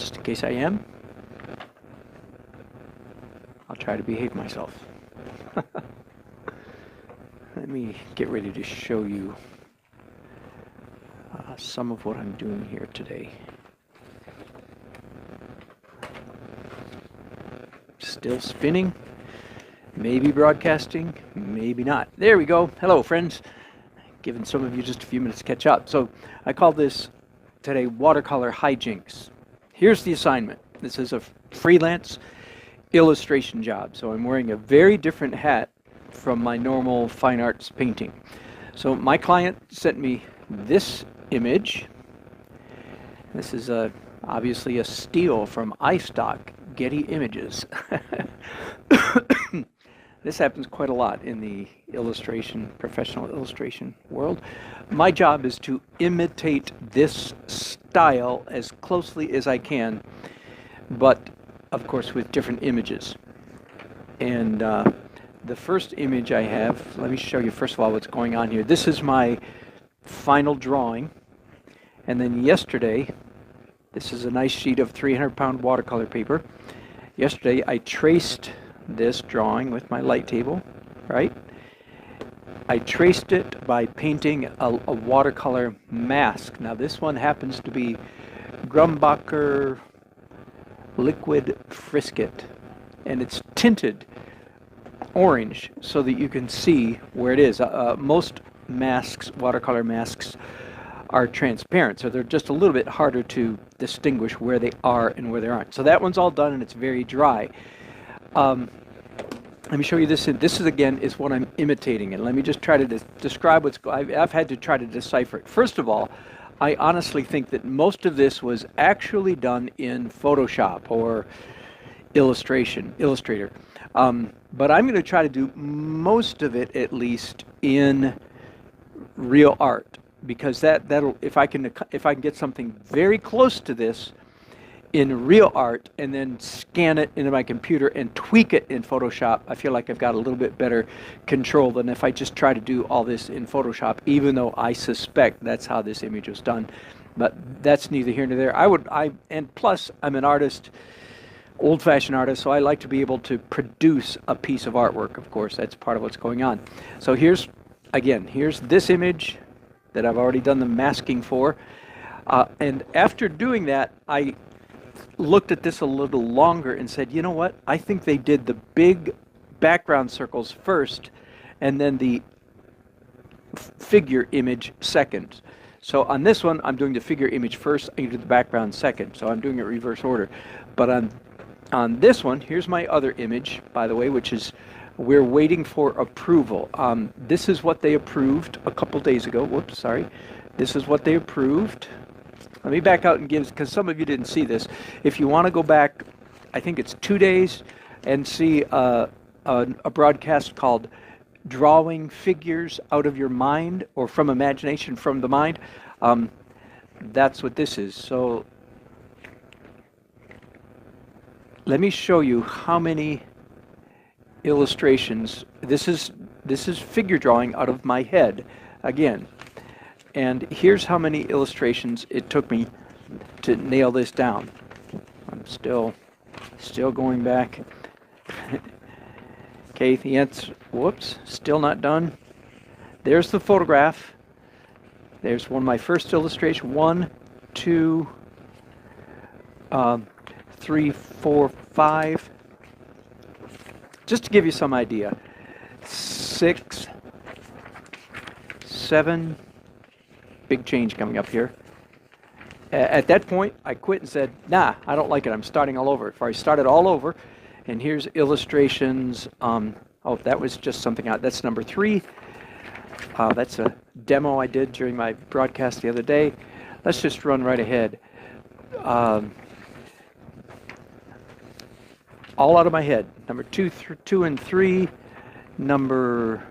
just in case I am, I'll try to behave myself. Let me get ready to show you some of what I'm doing here today. Still spinning, maybe broadcasting, maybe not. There we go. Hello, friends. Giving some of you just a few minutes to catch up. So I call this today Watercolor Hijinks. Here's the assignment. This is a freelance illustration job. So I'm wearing a very different hat from my normal fine arts painting. So my client sent me this image. This is obviously a steal from iStock Getty Images. This happens quite a lot in the illustration, professional illustration world. My job is to imitate this style as closely as I can, but of course with different images. And the first image I have, let me show you first of all what's going on here. This is my final drawing. And then yesterday, this is a nice sheet of 300-pound watercolor paper. Yesterday I traced this drawing with my light table, right? I traced it by painting a watercolor mask. Now this one happens to be Grumbacher Liquid Frisket, and it's tinted orange so that you can see where it is. Most masks, watercolor masks, are transparent, so they're just a little bit harder to distinguish where they are and where they aren't. So that one's all done and it's very dry. Let me show you this. This is again is what I'm imitating, and let me just try to describe what's. I've had to try to decipher it. First of all, I honestly think that most of this was actually done in Photoshop or Illustrator, but I'm going to try to do most of it at least in real art, because that'll if I can get something very close to this in real art and then scan it into my computer and tweak it in Photoshop, I feel like I've got a little bit better control than if I just try to do all this in Photoshop, even though I suspect that's how this image was done. But that's neither here nor there. And plus I'm an artist, old-fashioned artist, so I like to be able to produce a piece of artwork. Of course, that's part of what's going on. So here's this image that I've already done the masking for. And after doing that, I looked at this a little longer and said, you know what? I think they did the big background circles first and then the figure image second. So on this one, I'm doing the figure image first, I do the background second. So I'm doing it reverse order. But on this one, here's my other image, by the way, which is we're waiting for approval. This is what they approved a couple days ago. Whoops, sorry. This is what they approved. Let me back out and give, because some of you didn't see this. If you want to go back, I think it's 2 days, and see a broadcast called Drawing Figures Out of Your Mind, or From Imagination from the Mind, that's what this is. So let me show you how many illustrations. This is figure drawing out of my head again. And here's how many illustrations it took me to nail this down. I'm still going back. Okay, the answer, whoops, still not done. There's the photograph. There's one of my first illustrations. 1, 2, 3, 4, 5. Just to give you some idea. 6, 7. Big change coming up here. At that point, I quit and said, nah, I don't like it. I'm starting all over. If I started all over, and here's illustrations. Oh, that was just something out. That's number 3. That's a demo I did during my broadcast the other day. Let's just run right ahead. All out of my head. Number 2 and 3. Number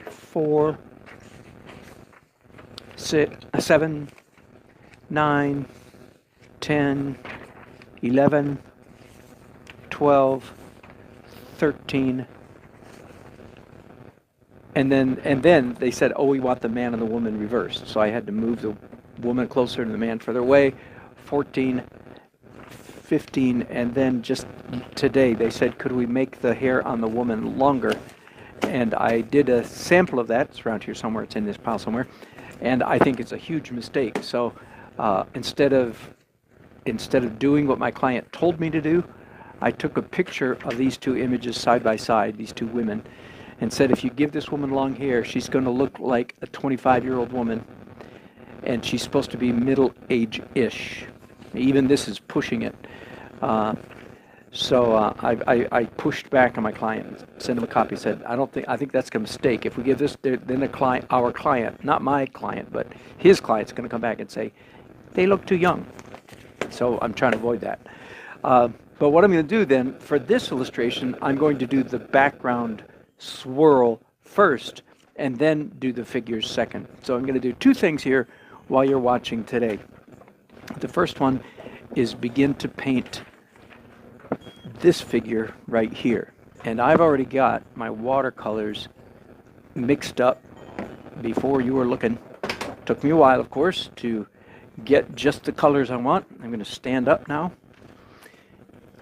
4. 6, 7, 9, 10, 11, 12, 13, and then they said, oh, we want the man and the woman reversed. So I had to move the woman closer and the man further away. 14, 15, and then just today they said, could we make the hair on the woman longer? And I did a sample of that. It's around here somewhere. It's in this pile somewhere. And I think it's a huge mistake. So instead of doing what my client told me to do, I took a picture of these two images side by side, these two women, and said, if you give this woman long hair, she's going to look like a 25-year-old woman, and she's supposed to be middle-age-ish. Even this is pushing it. So I pushed back on my client, sent him a copy, said, I think that's a mistake. If we give this, then our client, not my client, but his client's going to come back and say, they look too young. So I'm trying to avoid that. But what I'm going to do then, for this illustration, I'm going to do the background swirl first, and then do the figures second. So I'm going to do two things here while you're watching today. The first one is begin to paint this figure right here. And I've already got my watercolors mixed up before you were looking. Took me a while, of course, to get just the colors I want. I'm going to stand up now.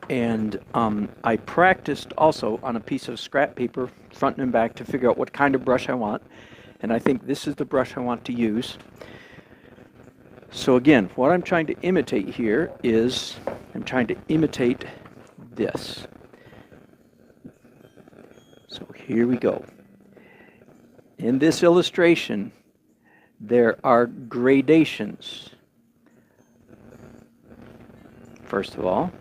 And I practiced also on a piece of scrap paper, front and back, to figure out what kind of brush I want. And I think this is the brush I want to use. So again, what I'm trying to imitate here is, I'm trying to imitate this. So here we go. In this illustration, there are gradations. First of all,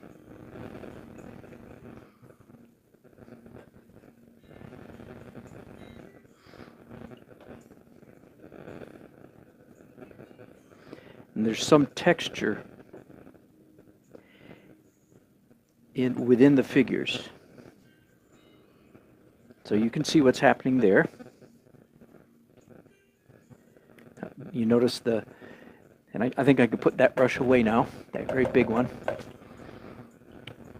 and there's some texture within the figures. So you can see what's happening there. You notice and I think I could put that brush away now, that very big one.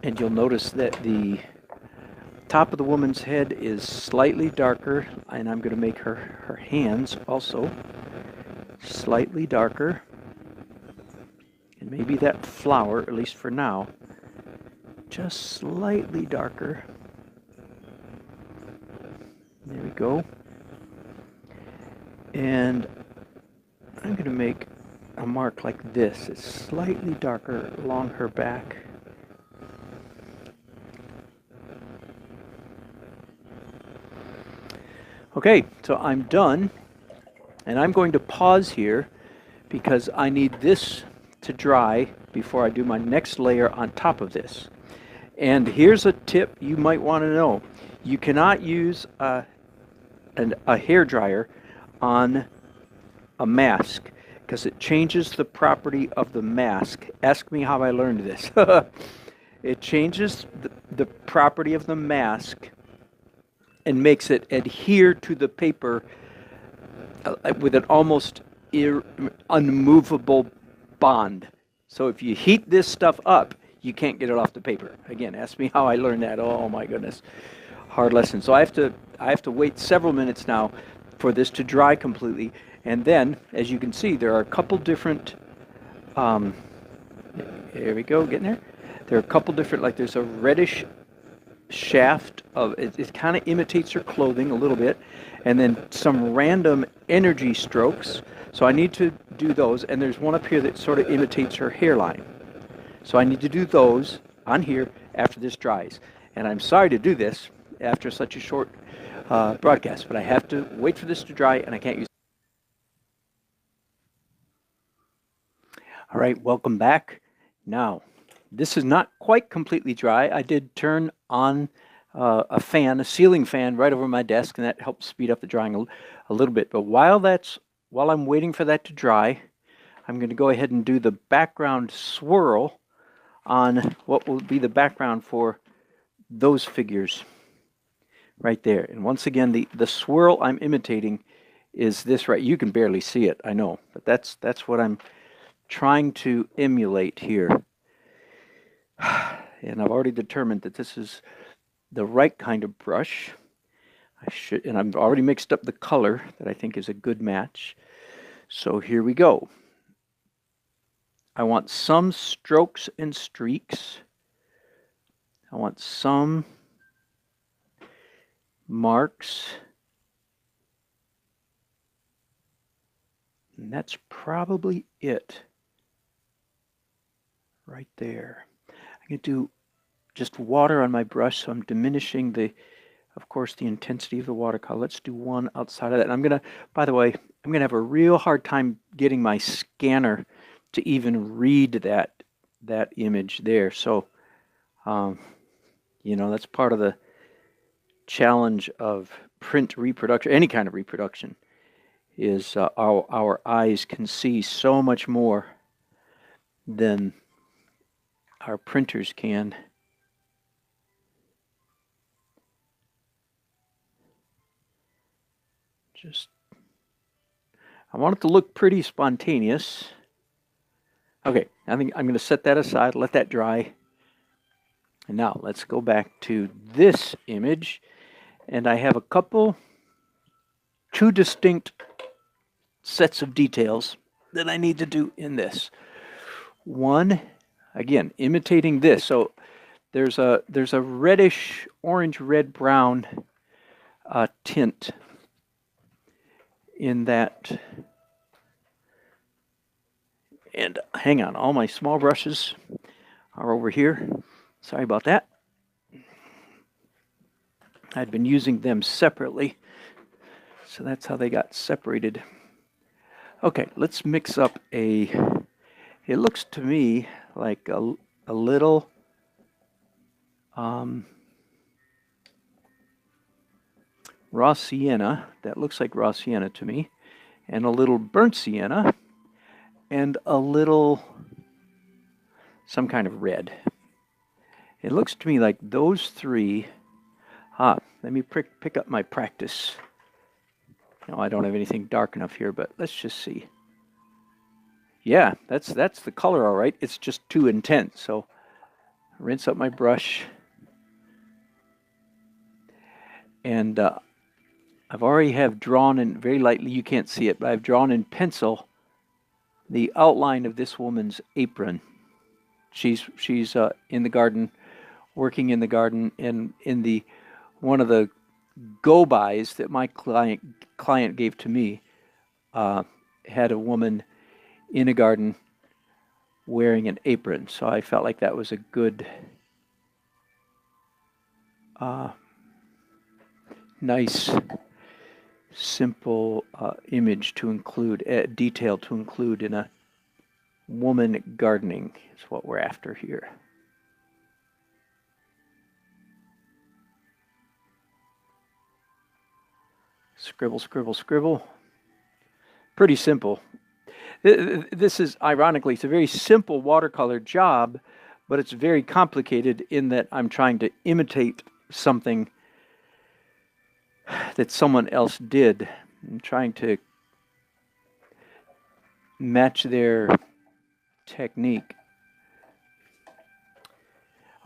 And you'll notice that the top of the woman's head is slightly darker, and I'm going to make her hands also slightly darker. And maybe that flower, at least for now, just slightly darker. There we go. And I'm going to make a mark like this. It's slightly darker along her back. Okay, so I'm done. And I'm going to pause here because I need this to dry before I do my next layer on top of this. And here's a tip you might want to know. You cannot use a hair dryer on a mask because it changes the property of the mask. Ask me how I learned this. It changes the property of the mask and makes it adhere to the paper with an almost unmovable bond. So if you heat this stuff up, you can't get it off the paper. Again, ask me how I learned that. Oh my goodness, hard lesson. So I have to wait several minutes now for this to dry completely. And then, as you can see, there are a couple different, here we go, getting there. There are a couple different, like there's a reddish shaft of, it kind of imitates her clothing a little bit, and then some random energy strokes. So I need to do those, and there's one up here that sort of imitates her hairline. So I need to do those on here after this dries. And I'm sorry to do this after such a short broadcast, but I have to wait for this to dry, and I can't use it. All right, welcome back. Now, this is not quite completely dry. I did turn on a fan, a ceiling fan, right over my desk, and that helped speed up the drying a little bit. But while I'm waiting for that to dry, I'm going to go ahead and do the background swirl on what will be the background for those figures right there. And once again, the swirl I'm imitating is this right. You can barely see it, I know, but that's what I'm trying to emulate here. And I've already determined that this is the right kind of brush. And I've already mixed up the color that I think is a good match. So here we go. I want some strokes and streaks. I want some marks. And that's probably it right there. I'm going to do just water on my brush, so I'm diminishing of course, the intensity of the watercolor. Let's do one outside of that. And I'm going to, by the way, I'm going to have a real hard time getting my scanner to even read that image there. So, you know, that's part of the challenge of print reproduction, any kind of reproduction, is our eyes can see so much more than our printers can. Just, I want it to look pretty spontaneous. Okay, I think I'm going to set that aside, let that dry. And now let's go back to this image. And I have two distinct sets of details that I need to do in this. One, again, imitating this. So there's a reddish, orange, red, brown tint in that. And hang on, all my small brushes are over here. Sorry about that. I'd been using them separately, so that's how they got separated. Okay, let's mix up it looks to me like a little raw sienna. That looks like raw sienna to me. And a little burnt sienna. And a little some kind of red. It looks to me like those three. Let me pick up my practice. No, I don't have anything dark enough here, but let's just see. Yeah, that's the color, all right. It's just too intense. So rinse up my brush. And I've already have drawn in very lightly, you can't see it, but I've drawn in pencil the outline of this woman's apron. She's in the garden, working in the garden, and in one of the go-bys that my client gave to me had a woman in a garden wearing an apron. So I felt like that was a good, nice, simple image to include, detail to include in a woman gardening is what we're after here. Scribble, scribble, scribble. Pretty simple. This is, ironically, it's a very simple watercolor job, but it's very complicated in that I'm trying to imitate something that someone else did. I'm trying to match their technique.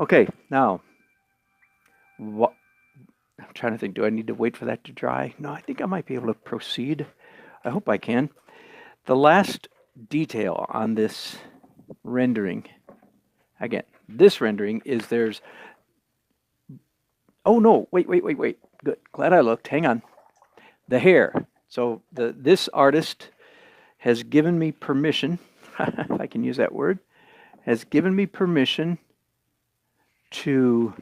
Okay, now, I'm trying to think, do I need to wait for that to dry? No, I think I might be able to proceed. I hope I can. The last detail on this rendering, again, this rendering is oh no, wait. Good, glad I looked, hang on. The hair. So this artist has given me permission, if I can use that word, has given me permission to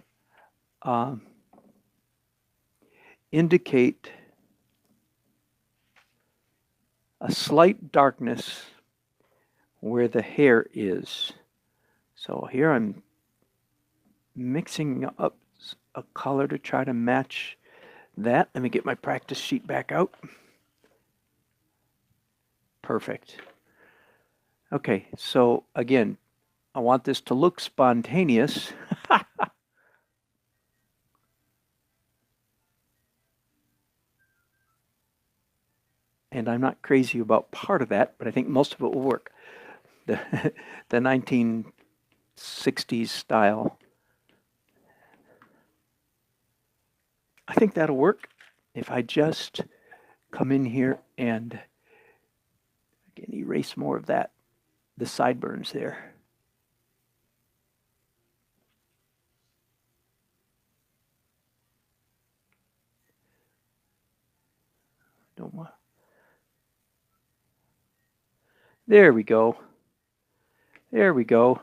indicate a slight darkness where the hair is. So here I'm mixing up a color to try to match that. Let me get my practice sheet back out. Perfect. Okay, so again, I want this to look spontaneous. And I'm not crazy about part of that, but I think most of it will work. The 1960s style. I think that'll work if I just come in here and again erase more of that the sideburns there. Don't want. There we go. There we go.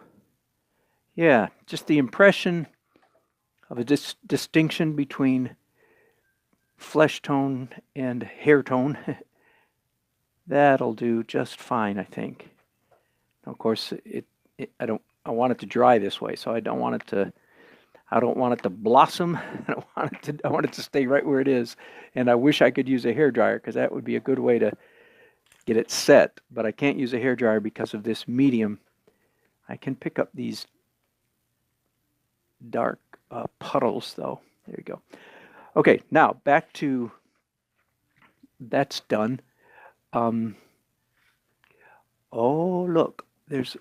Yeah, just the impression of a distinction between flesh tone and hair tone. That'll do just fine, I think. Of course, I want it to dry this way, so I don't want it to blossom. I want it to stay right where it is. And I wish I could use a hair dryer, because that would be a good way to get it set, but I can't use a hair dryer because of this medium. I can pick up these dark puddles though. There you go. Okay, now back to, that's done. Oh, look, there's,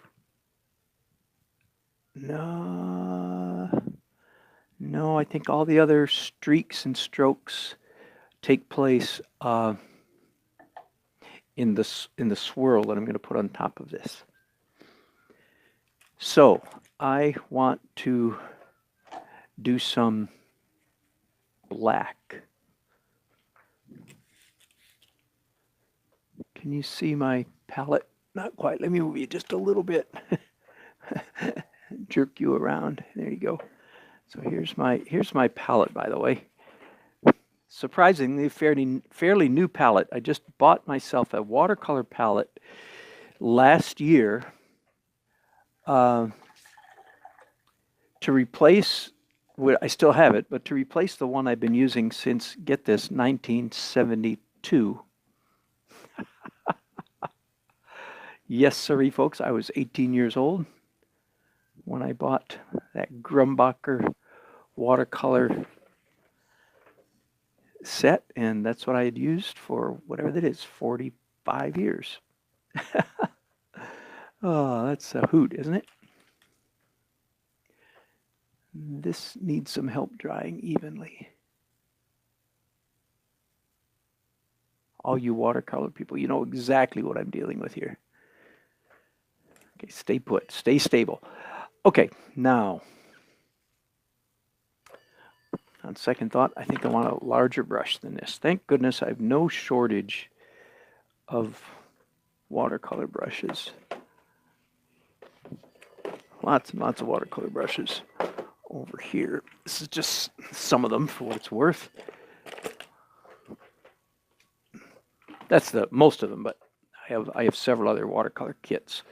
no, I think all the other streaks and strokes take place in the swirl that I'm going to put on top of this. So I want to do some black. Can you see my palette? Not quite. Let me move you just a little bit. Jerk you around. There you go. So here's my palette, by the way. Surprisingly, fairly new palette. I just bought myself a watercolor palette last year to replace, I still have it, but to replace the one I've been using since, get this, 1972. Yes, sorry, folks, I was 18 years old when I bought that Grumbacher watercolor set, and that's what I had used for whatever that is, 45 years. Oh, that's a hoot, isn't it? This needs some help drying evenly. All you watercolor people, you know exactly what I'm dealing with here. Okay, stay put, stay stable. Okay, now, on second thought, I think I want a larger brush than this. Thank goodness I have no shortage of watercolor brushes. Lots and lots of watercolor brushes over here. This is just some of them for what it's worth. That's the most of them, but I have several other watercolor kits,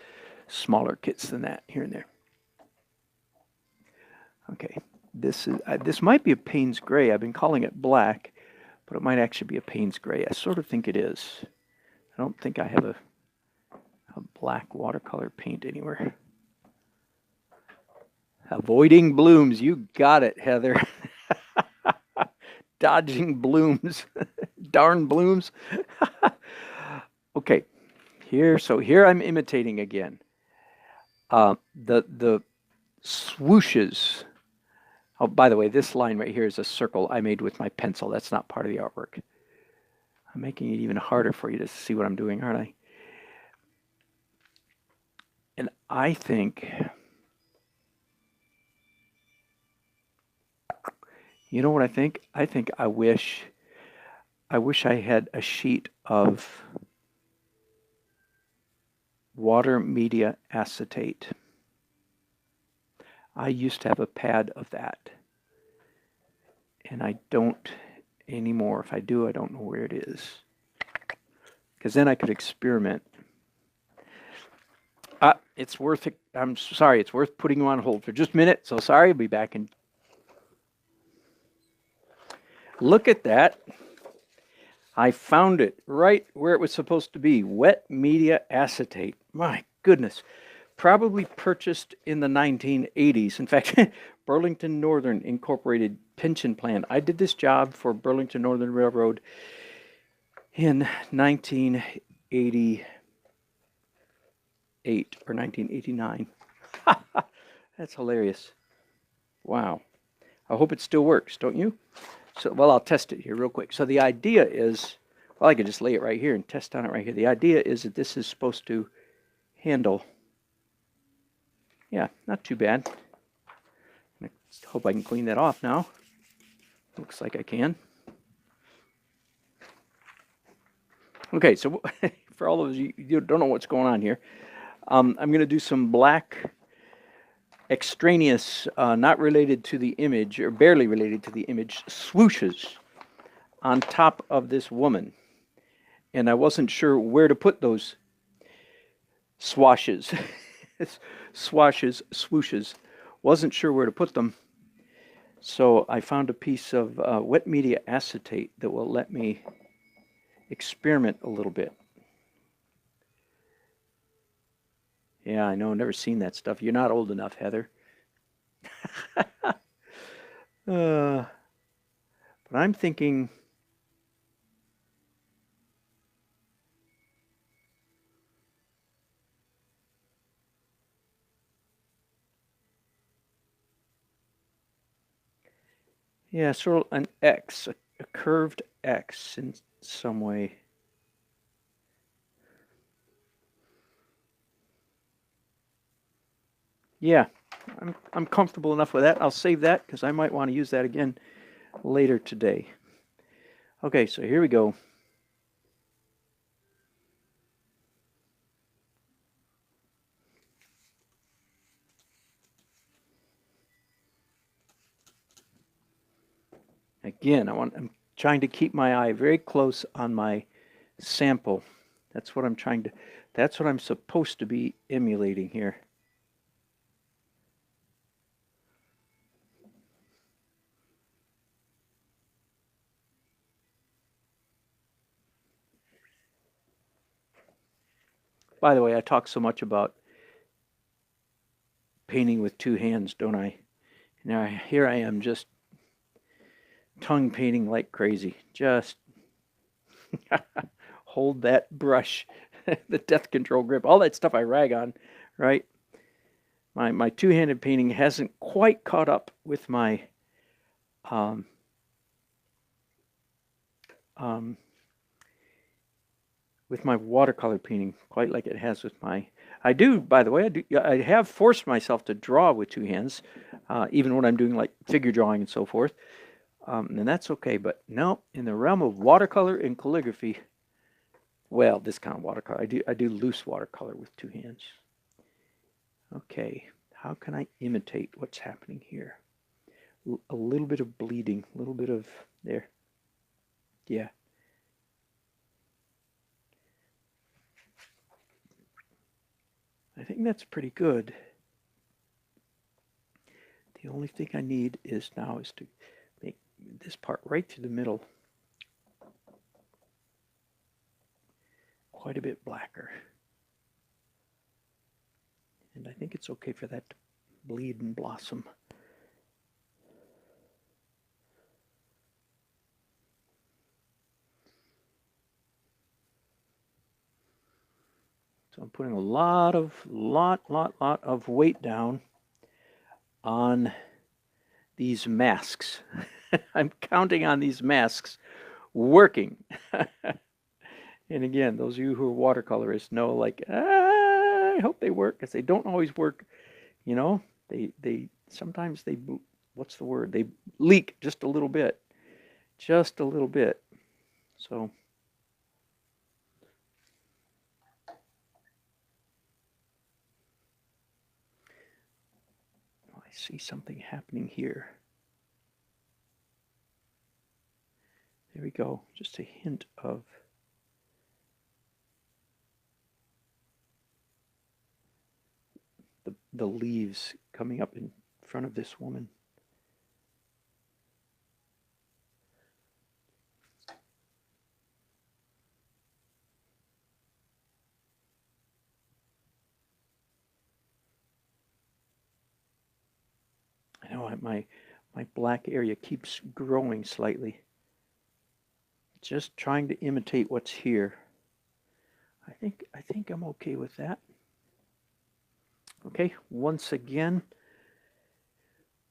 smaller kits than that here and there. Okay, this might be a Payne's Gray. I've been calling it black, but it might actually be a Payne's Gray. I sort of think it is. I don't think I have a black watercolor paint anywhere. Avoiding blooms. You got it, Heather. Dodging blooms. Darn blooms. Okay. Here I'm imitating again. The swooshes. Oh, by the way, this line right here is a circle I made with my pencil. That's not part of the artwork. I'm making it even harder for you to see what I'm doing, aren't I? And I think, you know what I think? I think I wish I had a sheet of water media acetate. I used to have a pad of that, and I don't anymore. If I do, I don't know where it is, because then I could experiment. It's worth it. I'm sorry, it's worth putting you on hold for just a minute. So sorry, I'll be back in. Look at that. I found it right where it was supposed to be. Wet media acetate. My goodness. Probably purchased in the 1980s. In fact, Burlington Northern Incorporated pension plan. I did this job for Burlington Northern Railroad in 1988 or 1989. That's hilarious. Wow. I hope it still works, don't you? So, well, I'll test it here real quick. So the idea is, well, I could just lay it right here and test on it right here. The idea is that this is supposed to handle Yeah, not too bad. I hope I can clean that off now. Looks like I can. Okay, so for all of you who don't know what's going on here, I'm going to do some black extraneous, not related to the image, or barely related to the image, swooshes on top of this woman. And I wasn't sure where to put those swashes. Swashes, swooshes. Wasn't sure where to put them. So I found a piece of wet media acetate that will let me experiment a little bit. Yeah, I know, never seen that stuff. You're not old enough, Heather. But I'm thinking, yeah, sort of an X, a curved X in some way. Yeah, I'm comfortable enough with that. I'll save that because I might want to use that again later today. Okay, so here we go. Again, I'm trying to keep my eye very close on my sample. That's what I'm supposed to be emulating here. By the way, I talk so much about painting with two hands, don't I? Now here I am just tongue painting like crazy. Just hold that brush, the death control grip, all that stuff I rag on, right? My two-handed painting hasn't quite caught up with my watercolor painting quite like it has with my. I do, by the way, I have forced myself to draw with two hands, even when I'm doing like figure drawing and so forth, and that's okay. But no, in the realm of watercolor and calligraphy, well, this kind of watercolor, I do loose watercolor with two hands. Okay, how can I imitate what's happening here? A little bit of bleeding, a little bit of there. Yeah. I think that's pretty good. The only thing I need is to make this part right through the middle quite a bit blacker. And I think it's okay for that to bleed and blossom. So I'm putting a lot of weight down on these masks. I'm counting on these masks working. And again, those of you who are watercolorists know, like, I hope they work, because they don't always work. You know, they sometimes they, what's the word? They leak just a little bit, So I see something happening here. There we go. Just a hint of the leaves coming up in front of this woman. I know my black area keeps growing slightly. Just trying to imitate what's here. I think I'm okay with that. Okay, once again,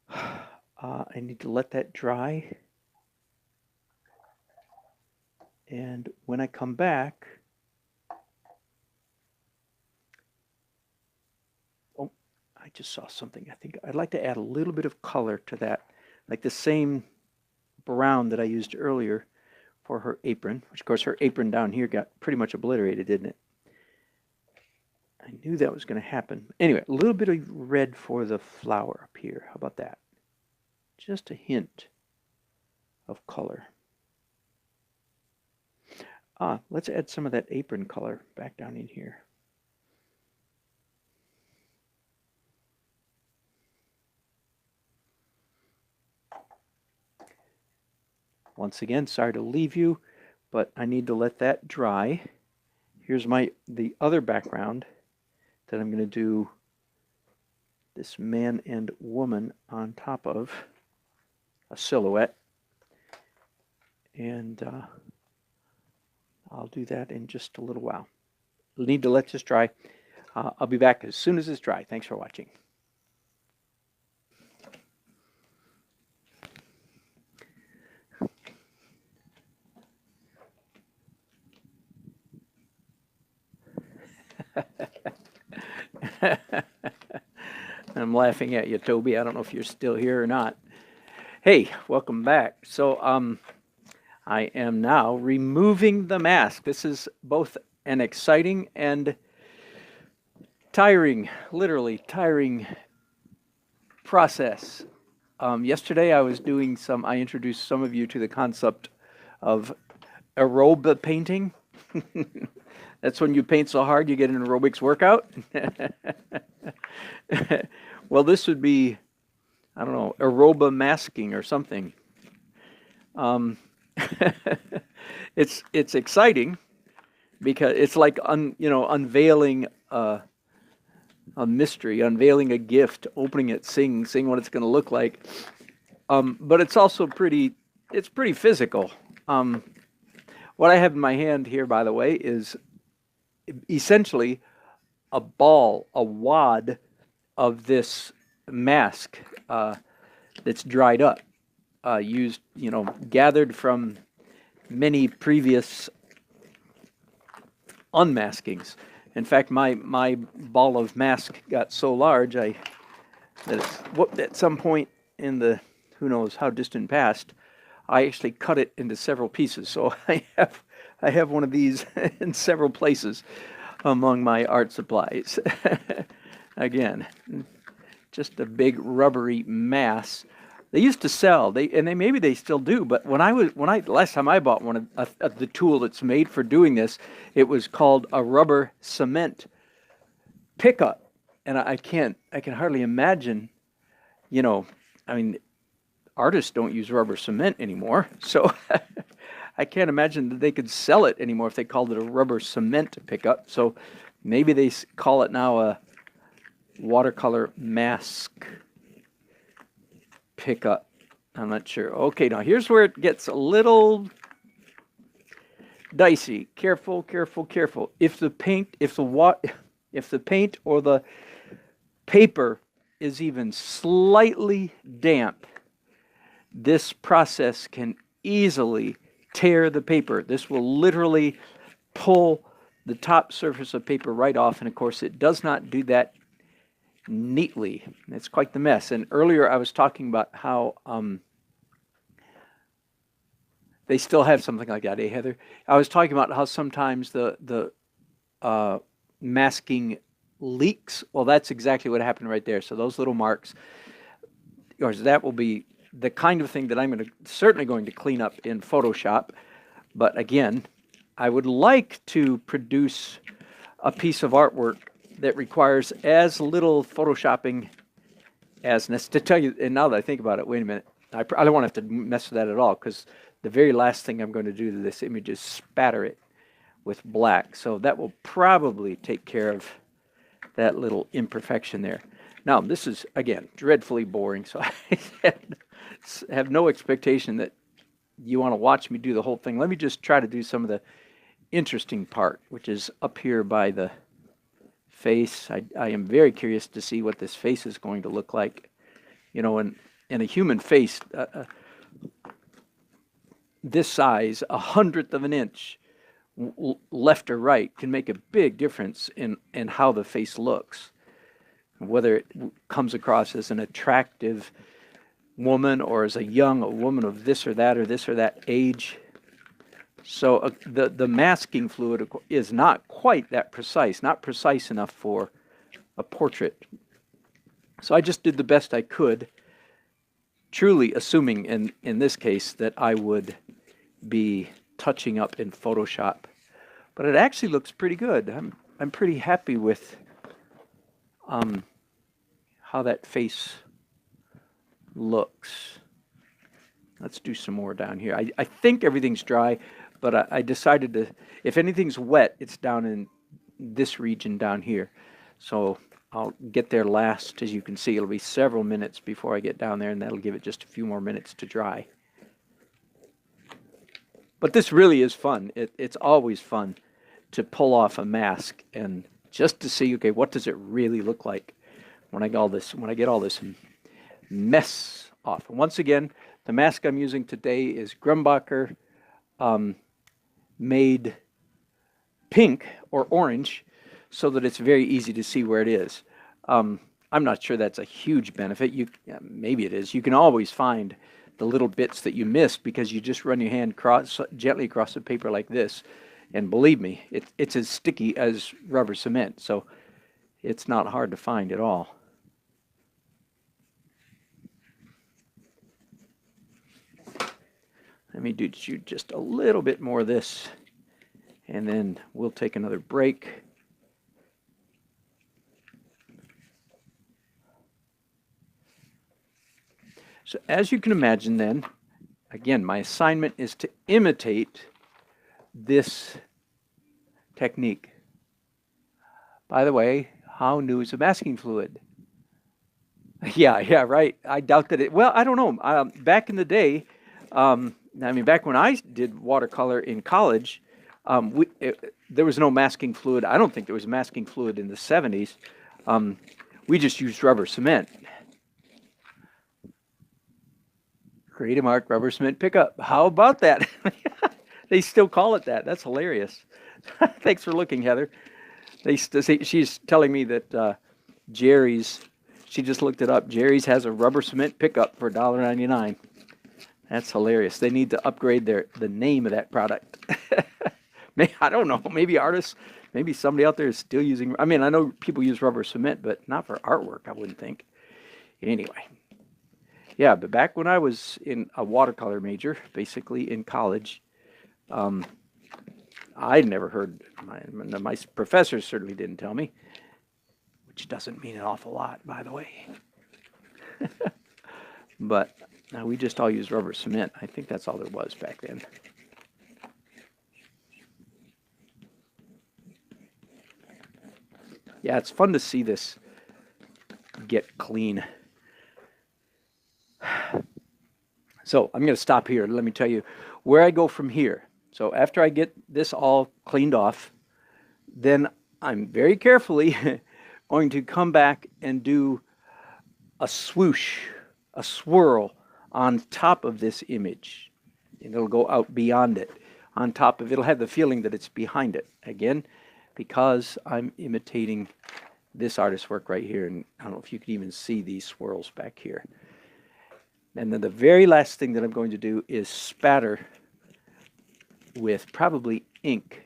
I need to let that dry. And when I come back, oh, I I just saw something. I think I'd like to add a little bit of color to that, like the same brown that I used earlier for her apron, which of course her apron down here got pretty much obliterated, didn't it? I knew that was going to happen. Anyway, a little bit of red for the flower up here. How about that? Just a hint of color. Let's add some of that apron color back down in here. Once again, sorry to leave you, but I need to let that dry. Here's the other background that I'm going to do this man and woman on top of a silhouette. And I'll do that in just a little while. We'll need to let this dry. I'll be back as soon as it's dry. Thanks for watching. I'm laughing at you, Toby. I don't know if you're still here or not. Hey, welcome back. So I am now removing the mask. This is both an exciting and tiring, literally tiring process. Yesterday I was doing I introduced some of you to the concept of aeroba painting. That's when you paint so hard you get an aerobics workout. Well, this would be, I don't know, aeroba masking or something. It's exciting because it's like unveiling a mystery, unveiling a gift, opening it, seeing what it's going to look like. But it's also pretty physical. What I have in my hand here, by the way, is essentially a wad of this mask that's dried up, gathered from many previous unmaskings. In fact, my ball of mask got so large that at some point in the who knows how distant past, I actually cut it into several pieces. So I have one of these in several places among my art supplies. Again, just a big rubbery mass. They used to sell, maybe they still do, but last time I bought one of the tool that's made for doing this, it was called a rubber cement pickup. And I can hardly imagine, artists don't use rubber cement anymore, so I can't imagine that they could sell it anymore if they called it a rubber cement pickup. So maybe they call it now a watercolor mask pickup. I'm not sure. Okay, now here's where it gets a little dicey. Careful, careful, careful. If the paint or the paper is even slightly damp, this process can easily tear the paper. This will literally pull the top surface of paper right off, and of course it does not do that neatly. It's quite the mess. And earlier I was talking about how they still have something like that, Heather? I was talking about how sometimes the masking leaks. Well, that's exactly what happened right there. So those little marks, that will be the kind of thing that I'm certainly going to clean up in Photoshop. But again, I would like to produce a piece of artwork that requires as little Photoshopping as necessary. To tell you, and now that I think about it, wait a minute, I don't want to have to mess with that at all, because the very last thing I'm going to do to this image is spatter it with black. So that will probably take care of that little imperfection there. Now, this is, again, dreadfully boring, so I have no expectation that you want to watch me do the whole thing. Let me just try to do some of the interesting part, which is up here by the face. I am very curious to see what this face is going to look like. In a human face, this size, 1/100th of an inch, left or right, can make a big difference in how the face looks. whether it comes across as an attractive woman or as a woman of this or that age. So the masking fluid is not quite that precise, not precise enough for a portrait. So I just did the best I could, truly assuming in this case that I would be touching up in Photoshop. But it actually looks pretty good. I'm pretty happy with how that face looks. Let's do some more down here. I think everything's dry, but I decided to, if anything's wet, it's down in this region down here. So I'll get there last. As you can see, it'll be several minutes before I get down there, and that'll give it just a few more minutes to dry. But this really is fun. It's always fun to pull off a mask and just to see, okay, what does it really look like when I get all this mess off. And once again, the mask I'm using today is Grumbacher made pink or orange so that it's very easy to see where it is. I'm not sure that's a huge benefit. Maybe it is. You can always find the little bits that you missed because you just run your hand gently across the paper like this. And believe me, it's as sticky as rubber cement, so it's not hard to find at all. Let me do just a little bit more of this, and then we'll take another break. So as you can imagine then, again, my assignment is to imitate this technique. By the way, how new is the masking fluid? Yeah, right. I doubt that well, I don't know. Back in the day, back when I did watercolor in college, there was no masking fluid. I don't think there was masking fluid in the 70s. We just used rubber cement. Creative Mark rubber cement pickup. How about that? They still call it that. That's hilarious. Thanks for looking, Heather. She's telling me that Jerry's, she just looked it up. Jerry's has a rubber cement pickup for $1.99. That's hilarious. They need to upgrade the name of that product. I don't know. Maybe artists, maybe somebody out there is still using. I mean, I know people use rubber cement, but not for artwork, I wouldn't think. Anyway. Yeah, but back when I was in a watercolor major, basically in college, I'd never heard, my professors certainly didn't tell me, which doesn't mean an awful lot, by the way. But we just all use rubber cement. I think that's all there was back then. Yeah, it's fun to see this get clean. So I'm going to stop here. Let me tell you where I go from here. So after I get this all cleaned off, then I'm very carefully going to come back and do a swoosh, a swirl on top of this image. And it'll go out beyond it. On top of it, it'll have the feeling that it's behind it. Again, because I'm imitating this artist's work right here. And I don't know if you can even see these swirls back here. And then the very last thing that I'm going to do is spatter with probably ink.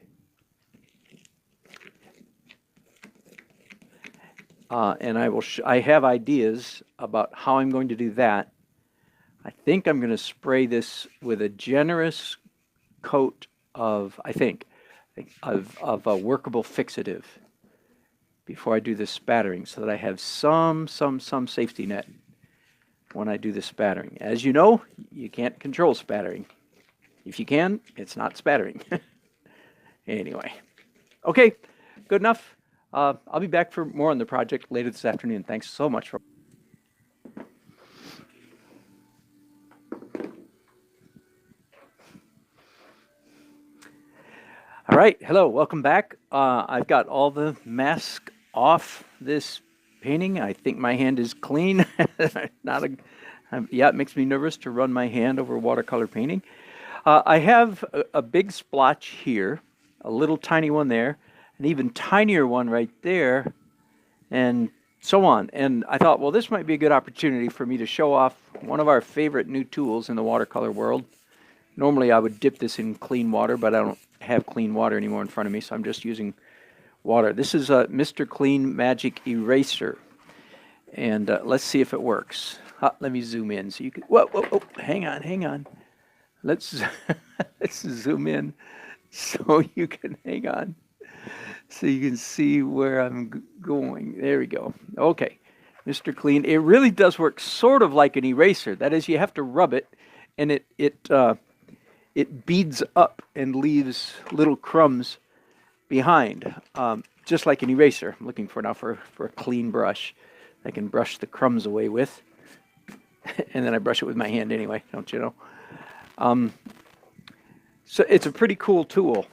And I have ideas about how I'm going to do that. I think I'm going to spray this with a generous coat of, of a workable fixative before I do the spattering, so that I have some safety net when I do the spattering. As you know, you can't control spattering. If you can, it's not spattering. Anyway. Okay, good enough. I'll be back for more on the project later this afternoon. Thanks so much for... All right, hello, welcome back. I've got all the mask off this painting. I think my hand is clean. Yeah, it makes me nervous to run my hand over watercolor painting. I have a big splotch here, a little tiny one there, an even tinier one right there, and so on. And I thought, well, this might be a good opportunity for me to show off one of our favorite new tools in the watercolor world. Normally I would dip this in clean water, but I don't have clean water anymore in front of me, so I'm just using water. This is a Mr. Clean Magic Eraser, and let's see if it works. Let me zoom in so you can. Whoa, whoa, whoa! Hang on. Let's let's zoom in so you can hang on, so you can see where I'm going. There we go. Okay, Mr. Clean. It really does work sort of like an eraser. That is, you have to rub it, and it beads up and leaves little crumbs behind, just like an eraser. I'm looking for now for a clean brush I can brush the crumbs away with. And then I brush it with my hand anyway, don't you know? So it's a pretty cool tool.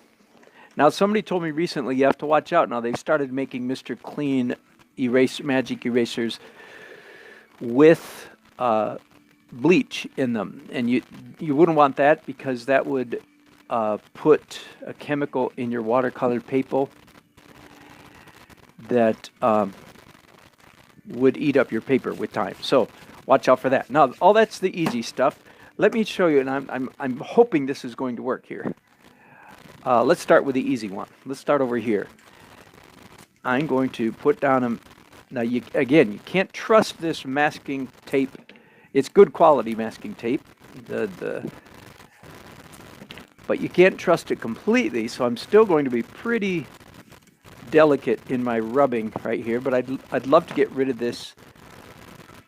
Now, somebody told me recently you have to watch out. Now, they've started making Mr. Clean magic erasers with bleach in them, and you wouldn't want that, because that would put a chemical in your watercolor paper that would eat up your paper with time. So watch out for that. Now, all that's the easy stuff. Let me show you, and I'm hoping this is going to work here. Let's start with the easy one. Let's start over here. I'm going to put down a. Now, again, you can't trust this masking tape. It's good quality masking tape, but you can't trust it completely. So I'm still going to be pretty delicate in my rubbing right here. But I'd love to get rid of this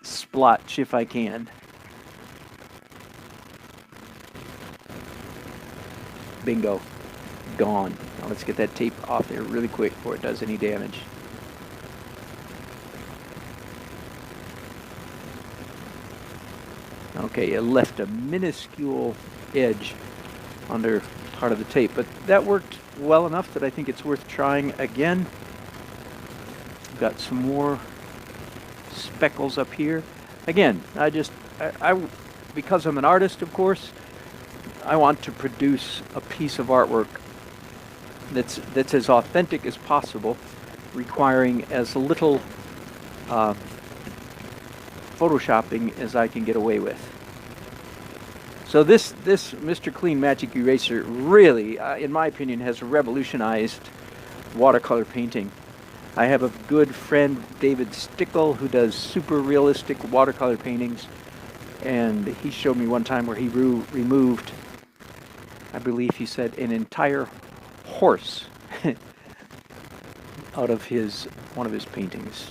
splotch if I can. Bingo, gone. Now let's get that tape off there really quick before it does any damage. Okay, it left a minuscule edge under part of the tape, but that worked well enough that I think it's worth trying again. Got some more speckles up here. Again, I because I'm an artist, of course, I want to produce a piece of artwork that's as authentic as possible, requiring as little photoshopping as I can get away with. So this Mr. Clean Magic Eraser really, in my opinion, has revolutionized watercolor painting. I have a good friend, David Stickle, who does super realistic watercolor paintings, and he showed me one time where he removed, I believe he said, an entire horse out of one of his paintings.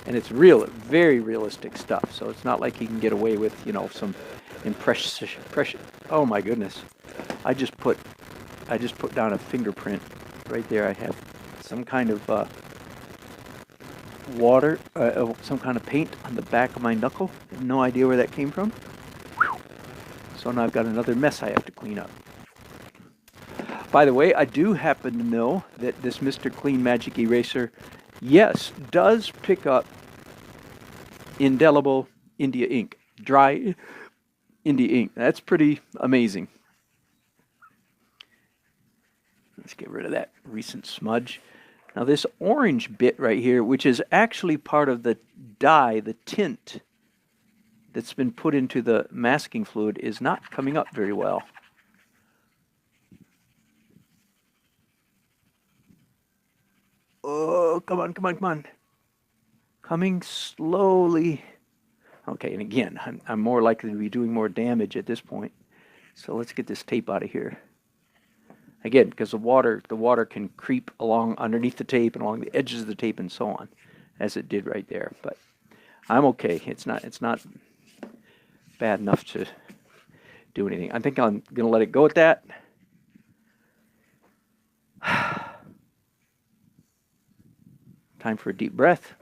And it's very realistic stuff. So it's not like he can get away with, some impression. Oh my goodness! I just put down a fingerprint right there. I have some kind of water, some kind of paint on the back of my knuckle. I have no idea where that came from. So now I've got another mess I have to clean up. By the way, I do happen to know that this Mr. Clean Magic Eraser, yes, does pick up indelible India ink, dry India ink. That's pretty amazing. Let's get rid of that recent smudge. Now this orange bit right here, which is actually part of the dye, the tint that's been put into the masking fluid, is not coming up very well. Oh, come on. Coming slowly. Okay, and again, I'm more likely to be doing more damage at this point. So let's get this tape out of here. Again, because the water can creep along underneath the tape and along the edges of the tape and so on, as it did right there. But I'm okay. It's not bad enough to do anything. I think I'm going to let it go at that. Time for a deep breath.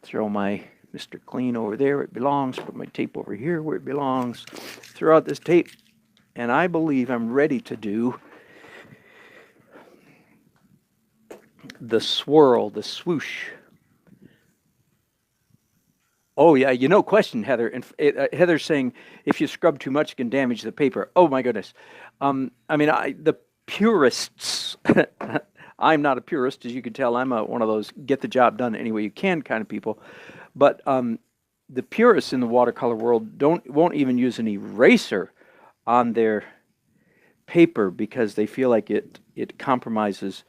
Throw my Mr. Clean over there where it belongs. Put my tape over here where it belongs. Throw out this tape. And I believe I'm ready to do the swirl, the swoosh. Oh, yeah, no question, Heather. And Heather's saying if you scrub too much, it can damage the paper. Oh, my goodness. The purists I'm not a purist, as you can tell. I'm one of those get the job done any way you can kind of people. But the purists in the watercolor world won't even use an eraser on their paper because they feel like it compromises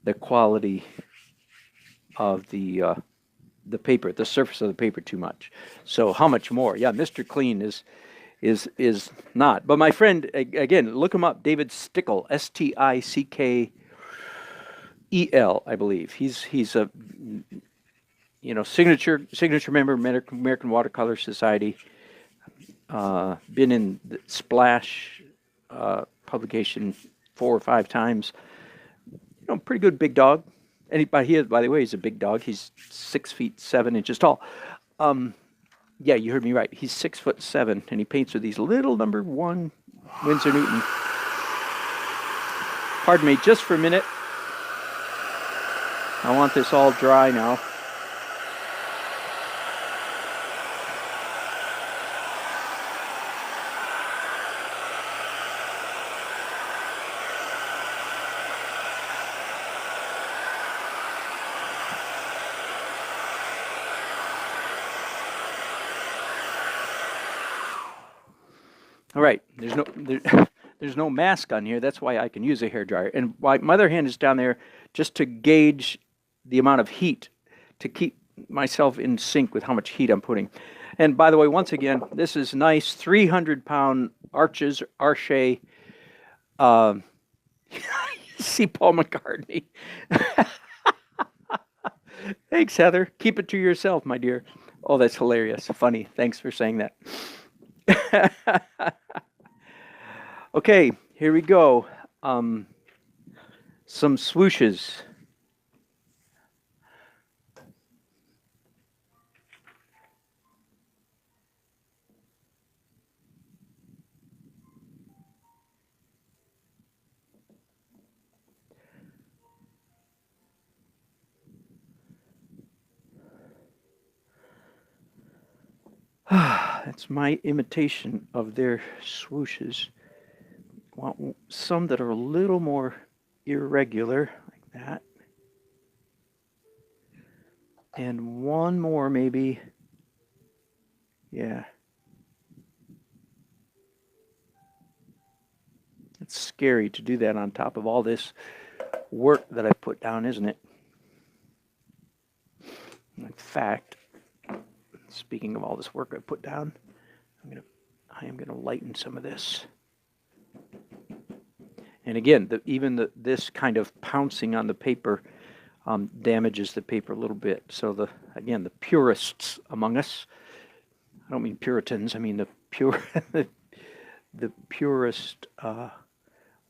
the quality of the paper, the surface of the paper too much. So how much more? Yeah, Mr. Clean is not. But my friend, again, look him up, David Stickel, Stickel, I believe. He's a signature member of American Watercolor Society. Been in the Splash publication 4 or 5 times. Pretty good big dog. By the way, he's a big dog. He's 6 feet 7 inches tall. Yeah, you heard me right. He's 6'7", and he paints with these little number 1 Winsor Newton. Pardon me, just for a minute. I want this all dry now. All right, there's no mask on here. That's why I can use a hairdryer. And why my other hand is down there just to gauge the amount of heat, to keep myself in sync with how much heat I'm putting. And by the way, once again, this is nice 300-pound Arches. See Paul McCartney. Thanks, Heather. Keep it to yourself, my dear. Oh, that's hilarious. Funny. Thanks for saying that. Okay, here we go. Some swooshes. That's my imitation of their swooshes. Want some that are a little more irregular, like that. And one more maybe. Yeah. It's scary to do that on top of all this work that I put down, isn't it? In fact, speaking of all this work I put down, I am gonna lighten some of this. And again, this kind of pouncing on the paper damages the paper a little bit. So the purists among us, I don't mean Puritans, I mean the purist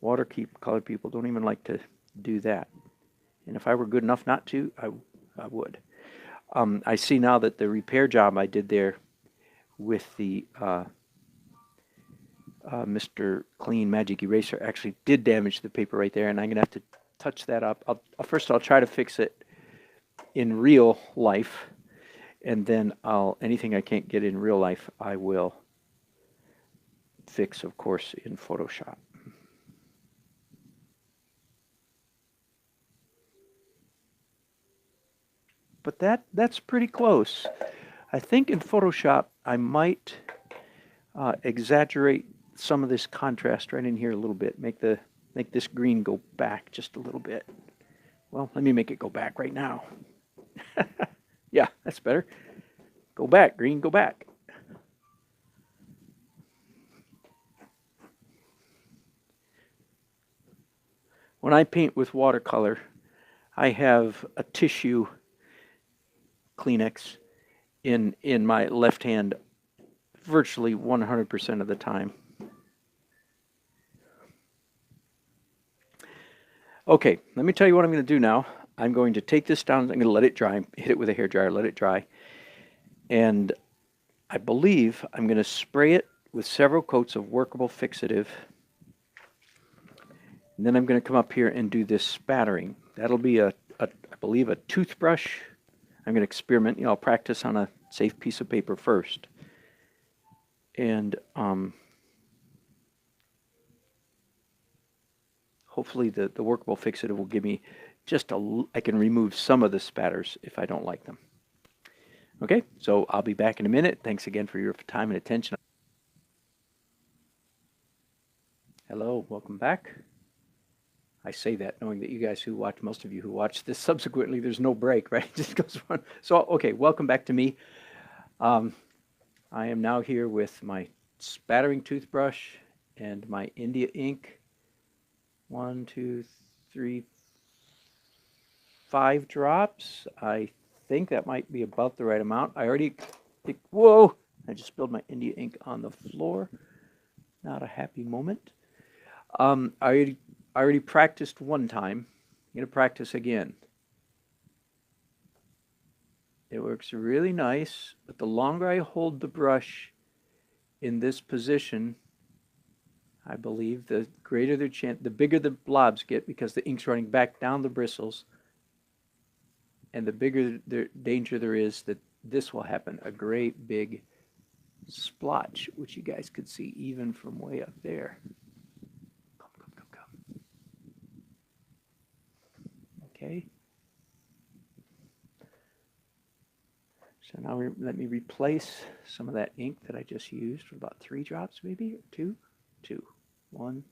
watercolor people don't even like to do that. And if I were good enough not to, I would. I see now that the repair job I did there with the Mr. Clean Magic Eraser actually did damage the paper right there, and I'm going to have to touch that up. First I'll try to fix it in real life, and then anything I can't get in real life I will fix, of course, in Photoshop. But that's pretty close. I think in Photoshop I might exaggerate some of this contrast right in here a little bit. Make this green go back just a little bit. Well, let me make it go back right now. Yeah, that's better. Go back, green, go back. When I paint with watercolor, I have a tissue Kleenex in my left hand virtually 100% of the time. Okay, let me tell you what I'm going to do now. I'm going to take this down, I'm going to let it dry, hit it with a hairdryer, let it dry, and I believe I'm going to spray it with several coats of workable fixative, and then I'm going to come up here and do this spattering. That'll be I believe a toothbrush. I'm going to experiment, I'll practice on a safe piece of paper first. And hopefully the workable fixative will give me I can remove some of the spatters if I don't like them. Okay, so I'll be back in a minute. Thanks again for your time and attention. Hello, welcome back. I say that knowing that you guys most of you who watch this subsequently, there's no break, right? It just goes on. So, okay, welcome back to me. I am now here with my spattering toothbrush and my India ink. 1, 2, 3, 5 drops. I think that might be about the right amount. Whoa! I just spilled my India ink on the floor. Not a happy moment. I already practiced one time. I'm going to practice again. It works really nice, but the longer I hold the brush in this position, I believe the greater the chance, the bigger the blobs get because the ink's running back down the bristles, and the bigger the danger there is that this will happen, a great big splotch, which you guys could see even from way up there. Come. Okay. So now let me replace some of that ink that I just used for about 3 drops, maybe, or 2. 1,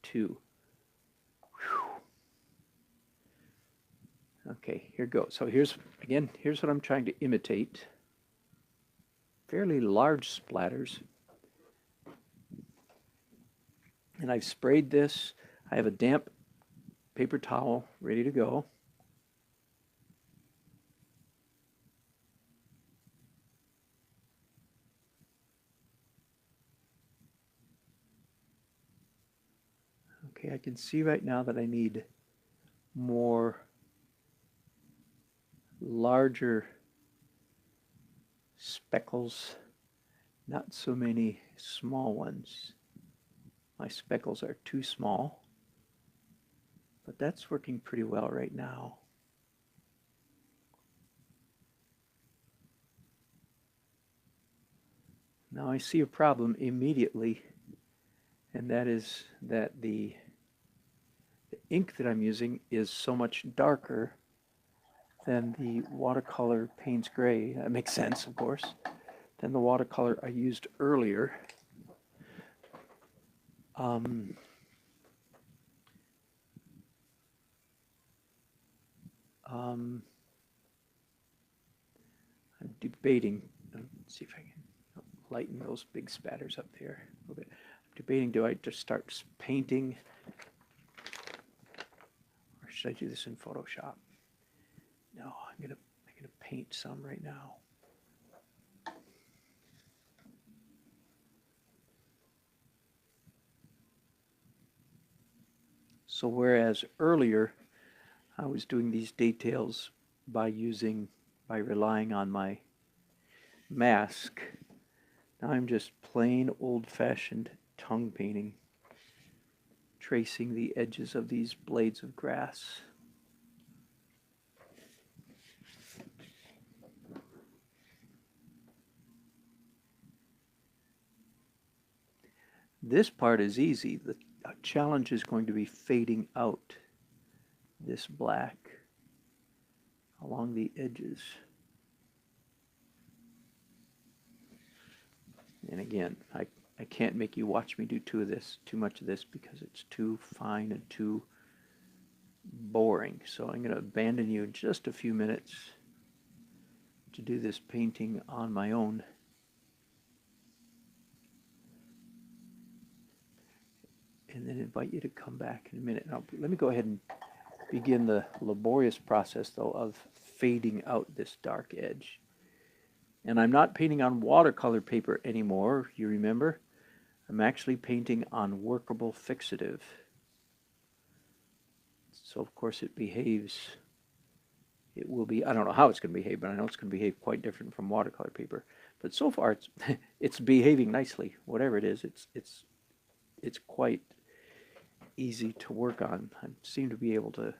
2. Whew. Okay, here goes. So here's what I'm trying to imitate. Fairly large splatters. And I've sprayed this. I have a damp paper towel ready to go. Okay, I can see right now that I need more larger speckles, not so many small ones. My speckles are too small, but that's working pretty well right now. Now I see a problem immediately, and that is that the ink that I'm using is so much darker than the watercolor Payne's Gray. That makes sense, of course, than the watercolor I used earlier. I'm debating, let's see if I can lighten those big spatters up there a little bit. I'm debating, do I just start painting, or should I do this in Photoshop? No, I'm gonna paint some right now. So whereas earlier I was doing these details by relying on my mask, now I'm just plain old-fashioned tongue painting, tracing the edges of these blades of grass. This part is easy. The challenge is going to be fading out this black along the edges. And again, I can't make you watch me do too much of this because it's too fine and too boring. So I'm going to abandon you in just a few minutes to do this painting on my own. And then invite you to come back in a minute. Now, let me go ahead and begin the laborious process, though, of fading out this dark edge. And I'm not painting on watercolor paper anymore, you remember. I'm actually painting on workable fixative. So, of course, it behaves. It will be, I don't know how it's going to behave, but I know it's going to behave quite different from watercolor paper. But so far, it's behaving nicely. Whatever it is, it's quite easy to work on. I seem to be able to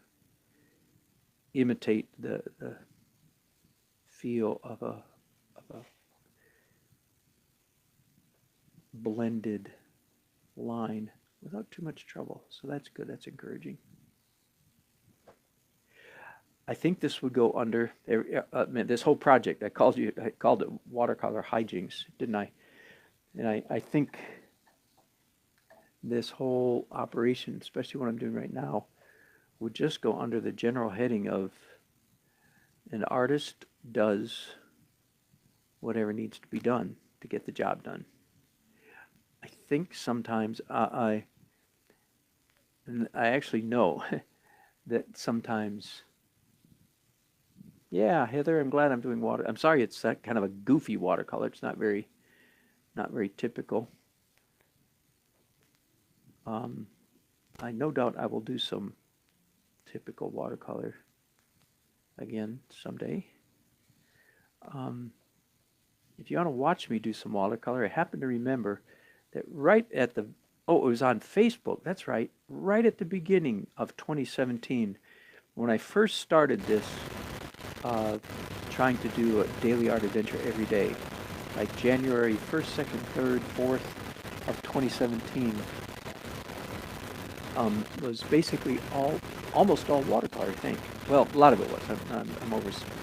imitate the feel of a blended line. without too much trouble. So that's good. That's encouraging. I think this would go under this whole project. I called it Watercolor Hijinks, didn't I? And I think this whole operation, especially what I'm doing right now, would just go under the general heading of an artist does whatever needs to be done to get the job done. I think sometimes I actually know that sometimes, yeah, Heather, I'm glad I'm doing water. I'm sorry, it's that kind of a goofy watercolor. It's not very typical. Um, I no doubt I will do some typical watercolor again someday. Um, if you want to watch me do some watercolor, I happen to remember that right at the, oh, it was on Facebook, that's right, right at the beginning of 2017, when I first started this, trying to do a daily art adventure every day, like January 1st, 2nd, 3rd, 4th of 2017, was basically almost all watercolor, I think. Well, a lot of it was. I'm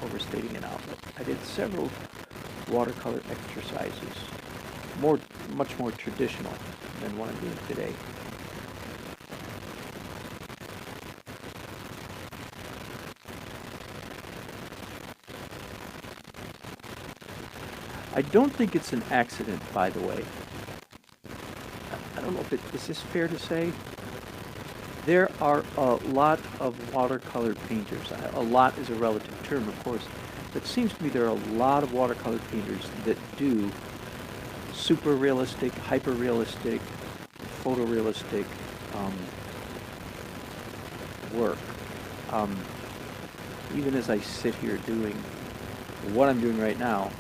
overstating it now, but I did several watercolor exercises, much more traditional than what I'm doing today. I don't think it's an accident, by the way. I don't know if is this fair to say? There are a lot of watercolor painters. A lot is a relative term, of course, but it seems to me there are a lot of watercolor painters that do super realistic, hyper realistic, photorealistic work. Um, Even as I sit here doing what I'm doing right now,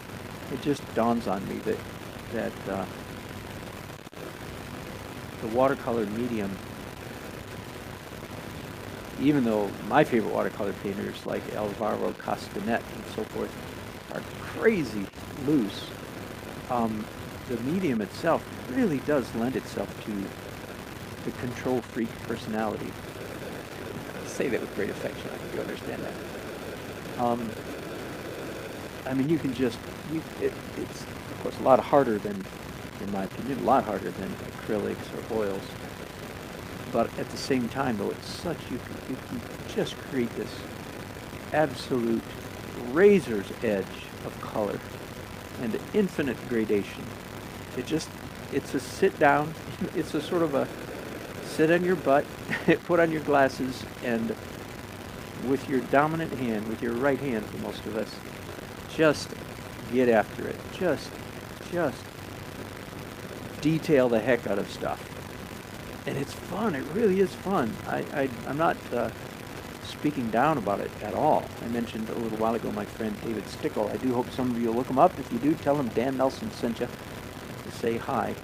it just dawns on me that the watercolor medium, even though my favorite watercolor painters like Alvaro Castanet and so forth are crazy loose, the medium itself really does lend itself to the control freak personality. I say that with great affection, I think you understand that. I mean, you can just, it's of course a lot harder than, in my opinion, a lot harder than acrylics or oils. But at the same time, though, it's such, you can just create this absolute razor's edge of color and infinite gradation. It's a sit down, it's a sort of a sit on your butt, put on your glasses, and with your dominant hand, with your right hand for most of us, just get after it. Just detail the heck out of stuff. And it's fun. It really is fun. I'm not speaking down about it at all. I mentioned a little while ago my friend David Stickle. I do hope some of you will look him up. If you do, tell him Dan Nelson sent you to say hi.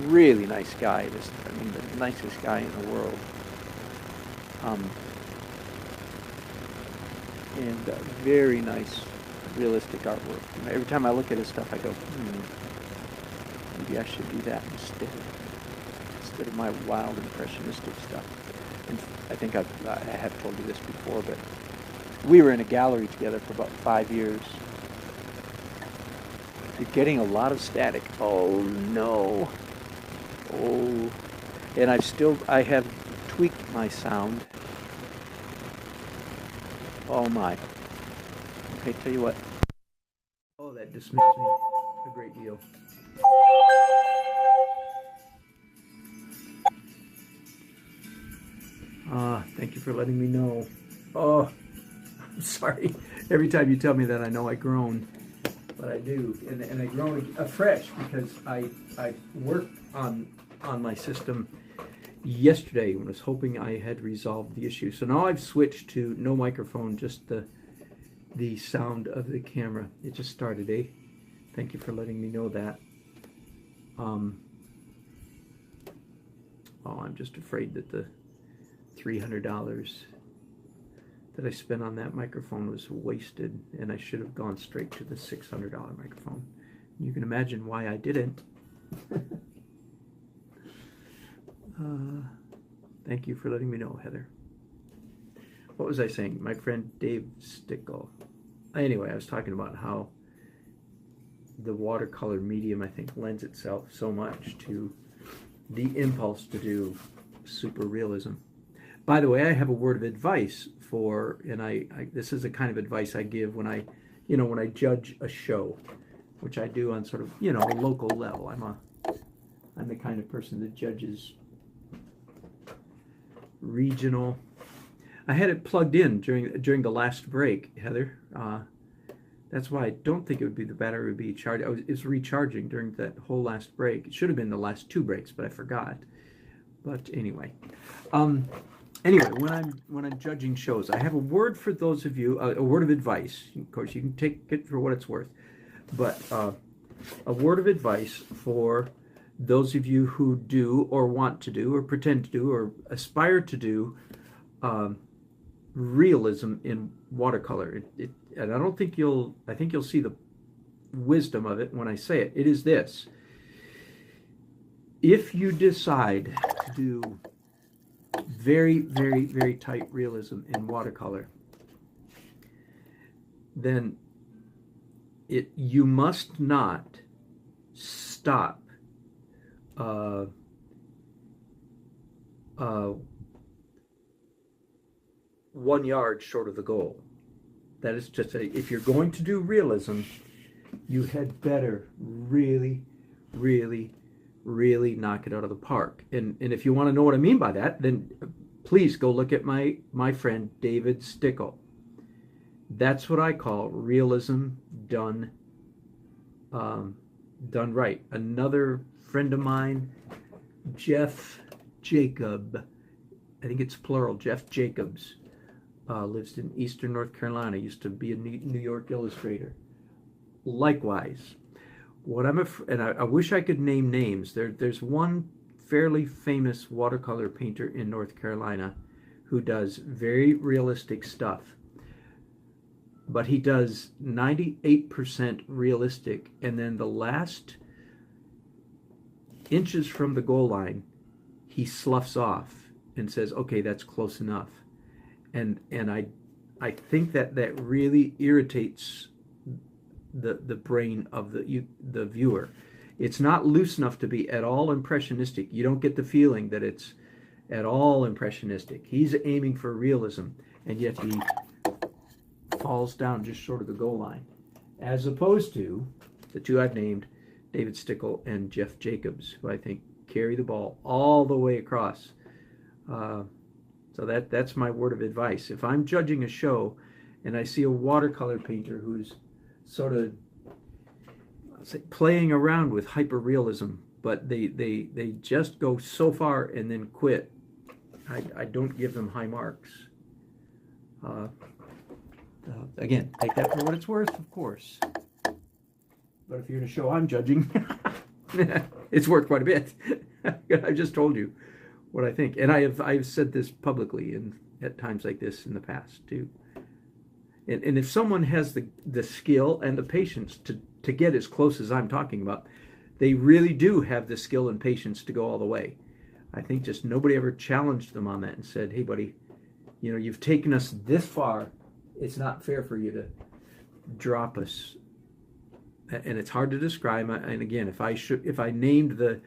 Really nice guy. The nicest guy in the world. And very nice, realistic artwork. Every time I look at his stuff, I go, maybe I should do that instead of my wild impressionistic stuff. And I think I have told you this before, but we were in a gallery together for about 5 years. You're getting a lot of static. Oh no. Oh. And I have tweaked my sound. Oh my. Okay, tell you what. Oh, that dismisses me a great deal. Thank you for letting me know. Oh, I'm sorry. Every time you tell me that, I know I groan. But I do. And I groan afresh because I worked on my system yesterday when I was hoping I had resolved the issue. So now I've switched to no microphone, just the sound of the camera. It just started, eh? Thank you for letting me know that. Oh, I'm just afraid that the $300 that I spent on that microphone was wasted, and I should have gone straight to the $600 microphone. You can imagine why I didn't. Thank you for letting me know, Heather. What was I saying? My friend Dave Stickle. Anyway, I was talking about how the watercolor medium, I think, lends itself so much to the impulse to do super realism. By the way, I have a word of advice for, and this is the kind of advice I give when I, when I judge a show, which I do on sort of, a local level. I'm the kind of person that judges regional. I had it plugged in during the last break, Heather. That's why I don't think it would be the battery would be charged. It's recharging during that whole last break. It should have been the last 2 breaks, but I forgot. But anyway, when I'm judging shows, I have a word for those of you, a word of advice. Of course, you can take it for what it's worth, but a word of advice for those of you who do or want to do or pretend to do or aspire to do realism in watercolor. And I think you'll see the wisdom of it when I say it. It is this: if you decide to do very, very, very tight realism in watercolor, then you must not stop 1 yard short of the goal. That is to say, if you're going to do realism, you had better really, really, really knock it out of the park. And if you want to know what I mean by that, then please go look at my friend David Stickle. That's what I call realism done right. Another friend of mine, Jeff Jacob, I think it's plural, Jeff Jacobs, lives in Eastern North Carolina, used to be a New York illustrator. Likewise, and I wish I could name names. There's one fairly famous watercolor painter in North Carolina who does very realistic stuff, but he does 98% realistic, and then the last inches from the goal line, he sloughs off and says, okay, that's close enough. And I think that really irritates the brain of the viewer. It's not loose enough to be at all impressionistic. You don't get the feeling that it's at all impressionistic. He's aiming for realism, and yet he falls down just short of the goal line, as opposed to the two I've named, David Stickle and Jeff Jacobs, who I think carry the ball all the way across. So that's my word of advice. If I'm judging a show and I see a watercolor painter who's sort of playing around with hyperrealism, but they just go so far and then quit, I don't give them high marks. Again, take that for what it's worth, of course. But if you're in a show I'm judging, it's worth quite a bit. I've just told you what I think, and I've said this publicly at times like this in the past too. And if someone has the skill and the patience to get as close as I'm talking about, they really do have the skill and patience to go all the way. I think just nobody ever challenged them on that and said, hey buddy, you've taken us this far, it's not fair for you to drop us. And it's hard to describe. And again, if I named the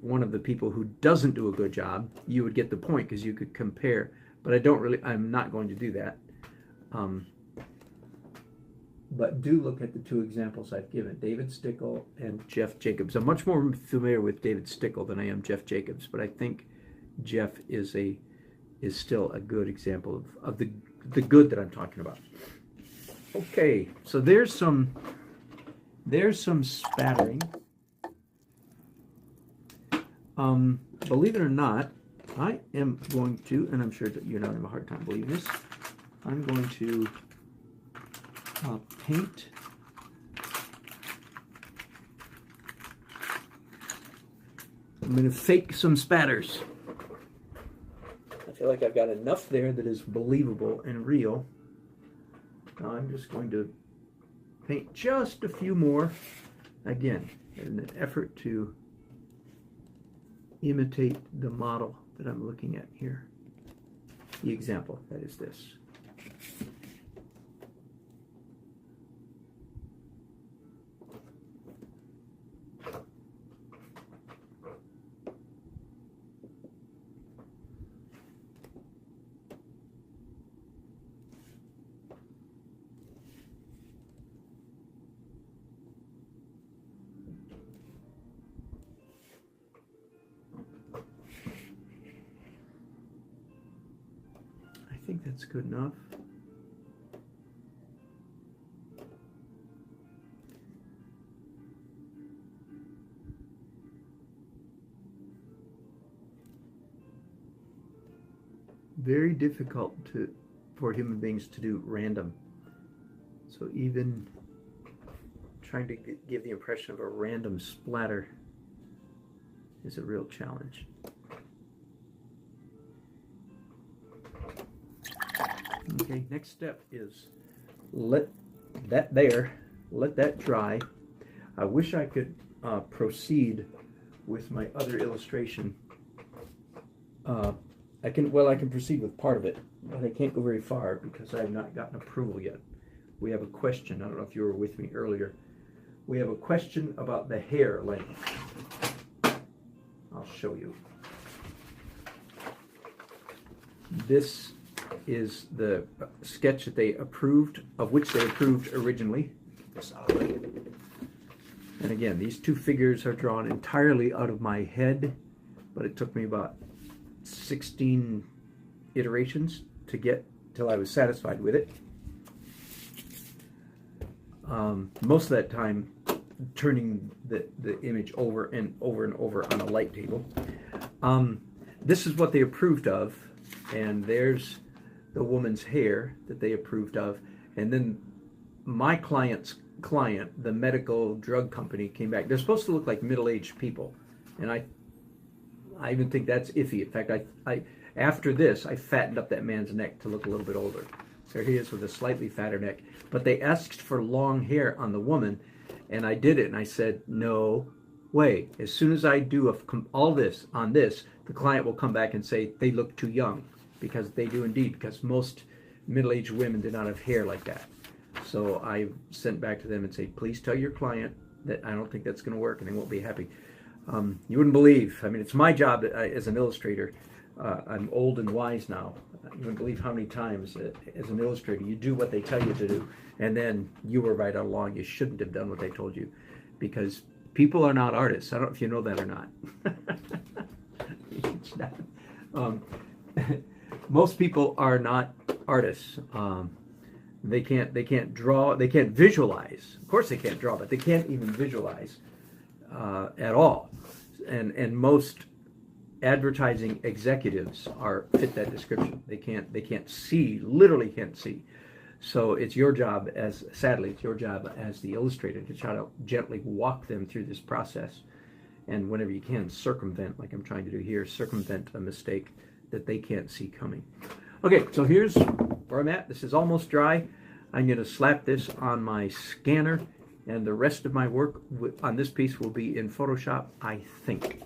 one of the people who doesn't do a good job, you would get the point because you could compare. But I'm not going to do that. But do look at the two examples I've given, David Stickle and Jeff Jacobs. I'm much more familiar with David Stickle than I am Jeff Jacobs, but I think Jeff is still a good example of the good that I'm talking about. Okay, so there's some spattering. Believe it or not, I am going to, and I'm sure that you're not having a hard time believing this, I'm going to paint I'm going to fake some spatters. I feel like I've got enough there that is believable and real. Now I'm just going to paint just a few more, again, in an effort to imitate the model that I'm looking at here. The example, that is this. I think that's good enough. Very difficult for human beings to do random. So even trying to give the impression of a random splatter is a real challenge. Okay, next step is let that dry. I wish I could proceed with my other illustration. I can proceed with part of it, but I can't go very far because I have not gotten approval yet. We have a question. I don't know if you were with me earlier. We have a question about the hair length. I'll show you. This is the sketch that they approved, of which they approved originally. And again, these two figures are drawn entirely out of my head, but it took me about 16 iterations to get till I was satisfied with it. Most of that time turning the image over and over and over on a light table. This is what they approved of, and there's the woman's hair that they approved of, and then my client's client, the medical drug company, came back. They're supposed to look like middle-aged people, and I even think that's iffy. In fact, I after this, I fattened up that man's neck to look a little bit older. So he is with a slightly fatter neck. But they asked for long hair on the woman, and I did it, and I said, no way. As soon as I do all this on this, the client will come back and say they look too young, because they do indeed, because most middle-aged women do not have hair like that. So I sent back to them and say, please tell your client that I don't think that's going to work, and they won't be happy. You wouldn't believe, I mean, it's my job as an illustrator. I'm old and wise now. You wouldn't believe how many times as an illustrator you do what they tell you to do, and then you were right all along. You shouldn't have done what they told you, because people are not artists. I don't know if you know that or not. It's not. Most people are not artists. They can't draw. They can't visualize. Of course, they can't draw, but they can't even visualize at all. And most advertising executives fit that description. They can't see, literally can't see. So it's your job sadly, it's your job as the illustrator to try to gently walk them through this process. And whenever you can, circumvent, like I'm trying to do here, circumvent a mistake that they can't see coming. Okay, so here's where I'm at. This is almost dry. I'm going to slap this on my scanner, and the rest of my work on this piece will be in Photoshop, I think.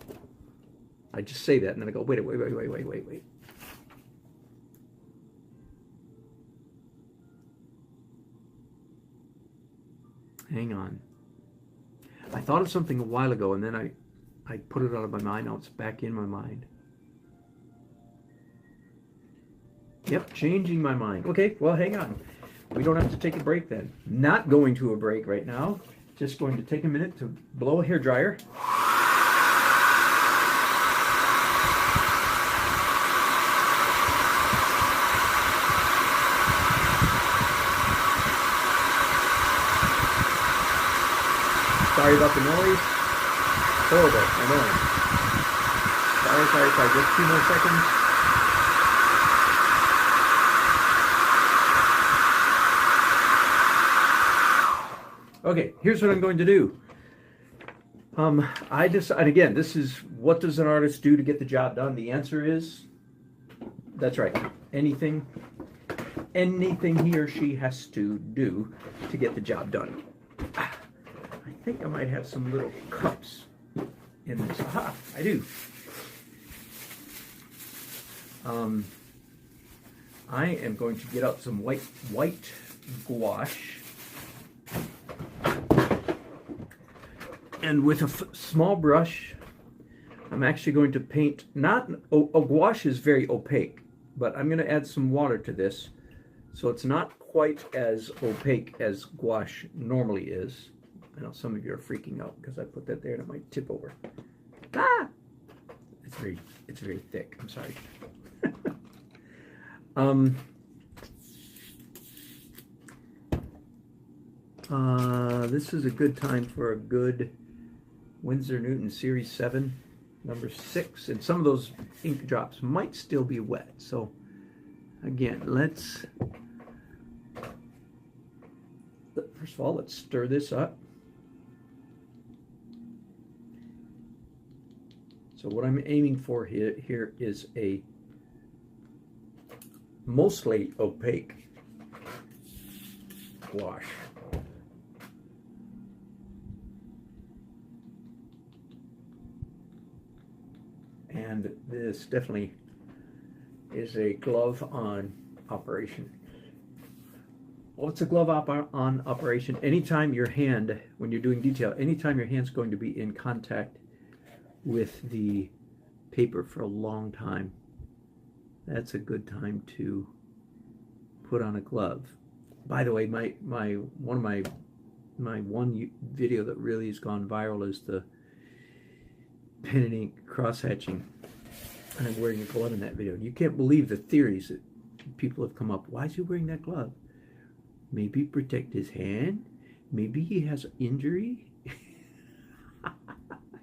I just say that, and then I go, wait. Hang on. I thought of something a while ago, and then I put it out of my mind. Now it's back in my mind. Yep, changing my mind. Okay, well, hang on. We don't have to take a break then. Not going to a break right now. Just going to take a minute to blow a hairdryer. Sorry about the noise. Horrible, annoying. Sorry. Just 2 more seconds. Okay, here's what I'm going to do. I decided, again, this is what does an artist do to get the job done? The answer is, that's right, anything he or she has to do to get the job done. I think I might have some little cups in this. Aha, I do. Um, I am going to get out some white gouache, and with a small brush, I'm actually going to paint. Not gouache is very opaque, but I'm going to add some water to this, so it's not quite as opaque as gouache normally is. I know some of you are freaking out because I put that there and it might tip over. Ah! It's very thick. I'm sorry. This is a good time for a good Winsor Newton Series 7, number 6, and some of those ink drops might still be wet. So again, first of all, let's stir this up. So what I'm aiming for here is a mostly opaque gouache. And this definitely is a glove-on operation. What's a glove-on operation? Anytime your hand, when you're doing detail, anytime your hand's going to be in contact with the paper for a long time, that's a good time to put on a glove. By the way, my one video that really has gone viral is the pen and ink cross-hatching, and I'm wearing a glove in that video. You can't believe the theories that people have come up. Why is he wearing that glove? Maybe protect his hand? Maybe he has an injury? I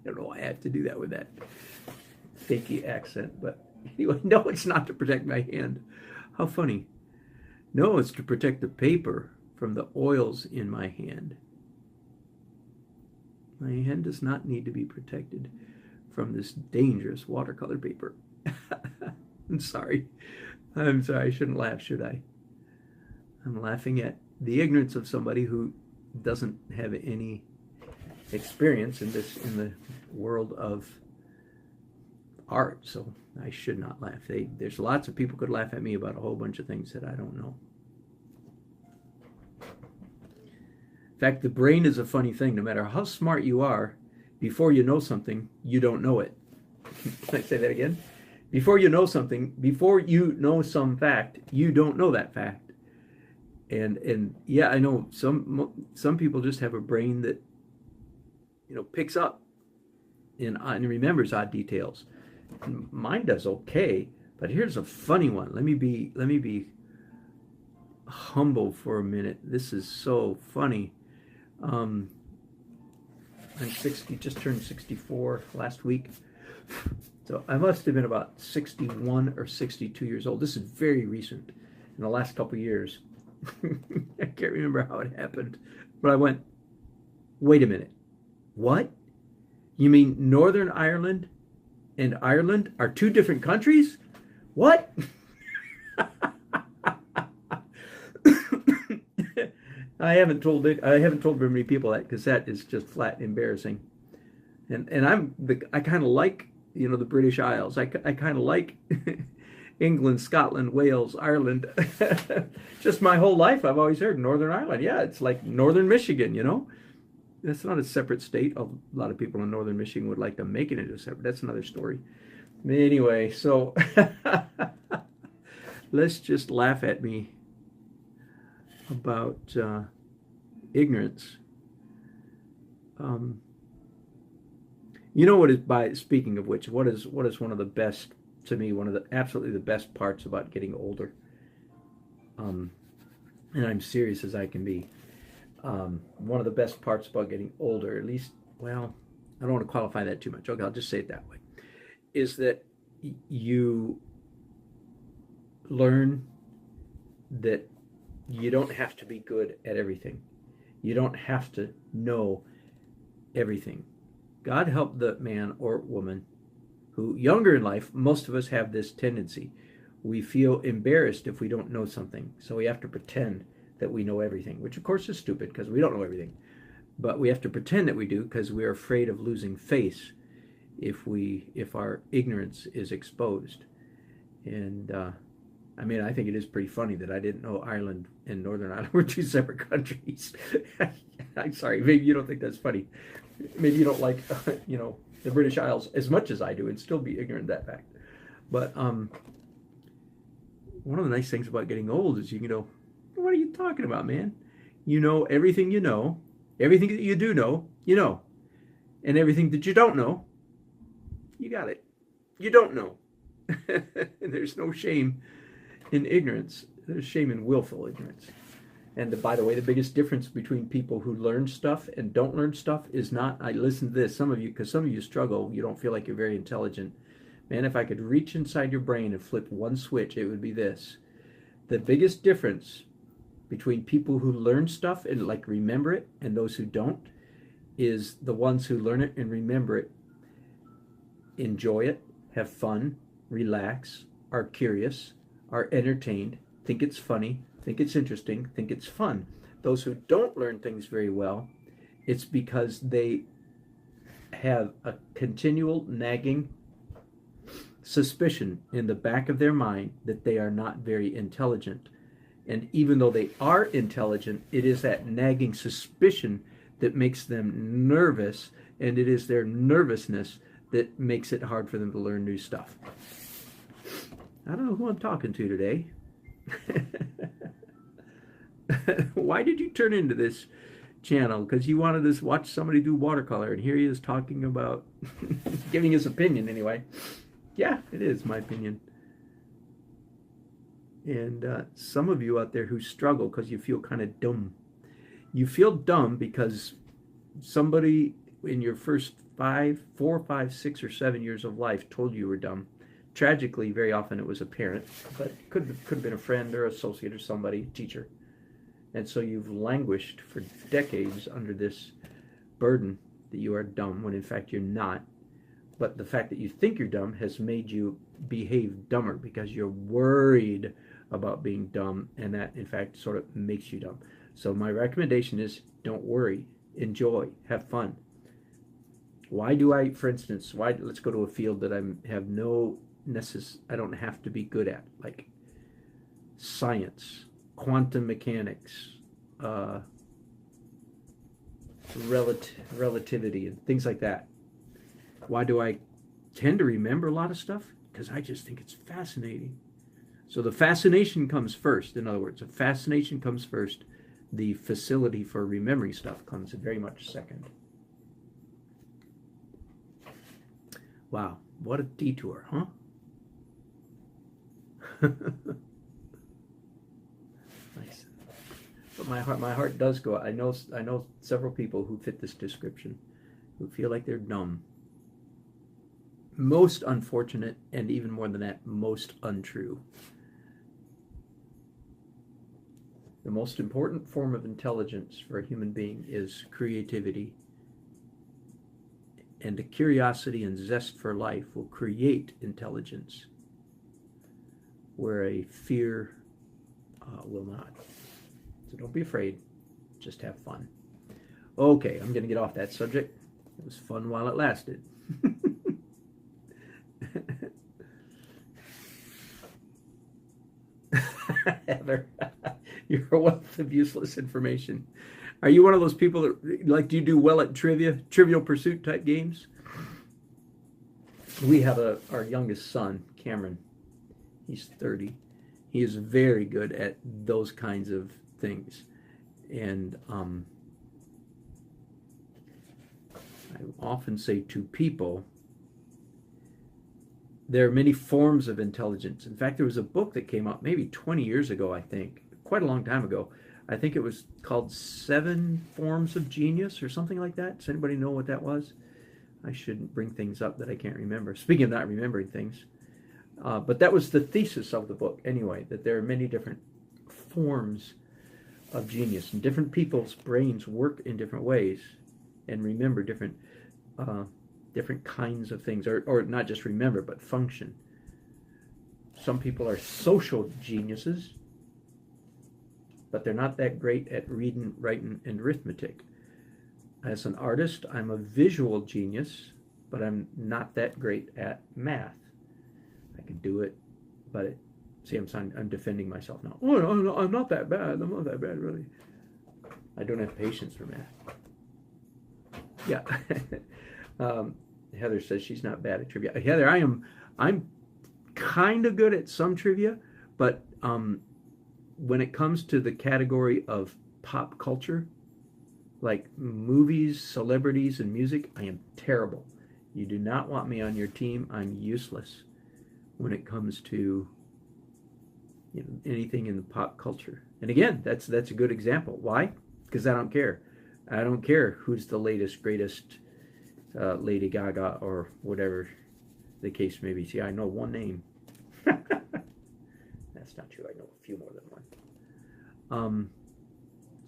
don't know why I have to do that with that fakey accent, but anyway, no, it's not to protect my hand. How funny. No, it's to protect the paper from the oils in my hand. My hand does not need to be protected from this dangerous watercolor paper. I'm sorry. I shouldn't laugh, should I? I'm laughing at the ignorance of somebody who doesn't have any experience in the world of art, so I should not laugh. There's lots of people could laugh at me about a whole bunch of things that I don't know. In fact, the brain is a funny thing. No matter how smart you are, before you know something, you don't know it. Can I say that again? Before you know something, before you know some fact, you don't know that fact. And yeah, I know some people just have a brain that, you know, picks up and remembers odd details. And mine does okay, but here's a funny one. Let me be humble for a minute. This is so funny. I'm 60, just turned 64 last week. So I must have been about 61 or 62 years old. This is very recent, in the last couple of years. I can't remember how it happened, but I went, wait a minute. What? You mean Northern Ireland and Ireland are two different countries? What? I haven't told very many people that, because that is just flat embarrassing. And I kind of like, you know, the British Isles. I kind of like England, Scotland, Wales, Ireland. Just my whole life I've always heard Northern Ireland. Yeah, it's like Northern Michigan, you know. That's not a separate state. A lot of people in Northern Michigan would like to make it into a separate. That's another story. Anyway, so let's just laugh at me about ignorance. You know what is, speaking of which, what is one of the best, to me, one of the absolutely the best parts about getting older? And I'm serious as I can be. One of the best parts about getting older, at least, well, I don't want to qualify that too much. Okay, I'll just say it that way, is that you learn that you don't have to be good at everything. You don't have to know everything. God help the man or woman who, younger in life, most of us have this tendency. We feel embarrassed if we don't know something, so we have to pretend that we know everything, which of course is stupid because we don't know everything. But we have to pretend that we do because we're afraid of losing face if our ignorance is exposed. And I mean, I think it is pretty funny that I didn't know Ireland and Northern Ireland were two separate countries. I'm sorry, maybe you don't think that's funny. Maybe you don't like, the British Isles as much as I do and still be ignorant of that fact. But one of the nice things about getting old is you can go, what are you talking about, man? You know everything you know, everything that you do know, you know. And everything that you don't know, you got it. You don't know. And there's no shame in ignorance. There's shame in willful ignorance. And by the way, the biggest difference between people who learn stuff and don't learn stuff is not, I listen to this, some of you, because some of you struggle, you don't feel like you're very intelligent. Man, if I could reach inside your brain and flip one switch, it would be this. The biggest difference between people who learn stuff and like remember it and those who don't is the ones who learn it and remember it, enjoy it, have fun, relax, are curious, are entertained, think it's funny, think it's interesting, think it's fun. Those who don't learn things very well, it's because they have a continual nagging suspicion in the back of their mind that they are not very intelligent. And even though they are intelligent, it is that nagging suspicion that makes them nervous, and it is their nervousness that makes it hard for them to learn new stuff. I don't know who I'm talking to today. Why did you turn into this channel? Because you wanted to watch somebody do watercolor, and here he is talking about giving his opinion anyway. Yeah, it is my opinion. And some of you out there who struggle because you feel kind of dumb. You feel dumb because somebody in your first 4, 5, 6, or 7 years of life told you were dumb. Tragically, very often it was a parent, but it could have been a friend or associate or somebody, teacher. And so you've languished for decades under this burden that you are dumb when in fact you're not. But the fact that you think you're dumb has made you behave dumber because you're worried about being dumb, and that in fact sort of makes you dumb. So my recommendation is don't worry, enjoy, have fun. Why do I, for instance, let's go to a field that I don't have to be good at, like science, quantum mechanics, relativity, and things like that. Why do I tend to remember a lot of stuff? Because I just think it's fascinating. So the fascination comes first. In other words, the fascination comes first. The facility for remembering stuff comes very much second. Wow, what a detour, huh? Nice. But my heart does go out. I know several people who fit this description, who feel like they're dumb. Most unfortunate, and even more than that, most untrue. The most important form of intelligence for a human being is creativity. And a curiosity and zest for life will create intelligence, where a fear will not. So don't be afraid, just have fun. Okay, I'm going to get off that subject. It was fun while it lasted. Heather, you're a wealth of useless information. Are you one of those people that, do you do well at Trivial Pursuit type games? We have our youngest son, Cameron. He's 30. He is very good at those kinds of things. And I often say to people, there are many forms of intelligence. In fact, there was a book that came out maybe 20 years ago, I think, quite a long time ago. I think it was called 7 Forms of Genius or something like that. Does anybody know what that was? I shouldn't bring things up that I can't remember. Speaking of not remembering things. But that was the thesis of the book anyway, that there are many different forms of genius. And different people's brains work in different ways and remember different kinds of things, or not just remember, but function. Some people are social geniuses, but they're not that great at reading, writing, and arithmetic. As an artist, I'm a visual genius, but I'm not that great at math. I can do it But see, I'm defending myself now. Oh, no, I'm not that bad. I'm not that bad, really. I don't have patience for math. Yeah. Heather says she's not bad at trivia. Heather, I'm kind of good at some trivia, but when it comes to the category of pop culture, like movies, celebrities, and music, I am terrible. You do not want me on your team. I'm useless when it comes to anything in the pop culture. And again, that's a good example. Why? Because I don't care. I don't care who's the latest, greatest Lady Gaga or whatever the case may be. See, I know one name. That's not true. I know a few more than one.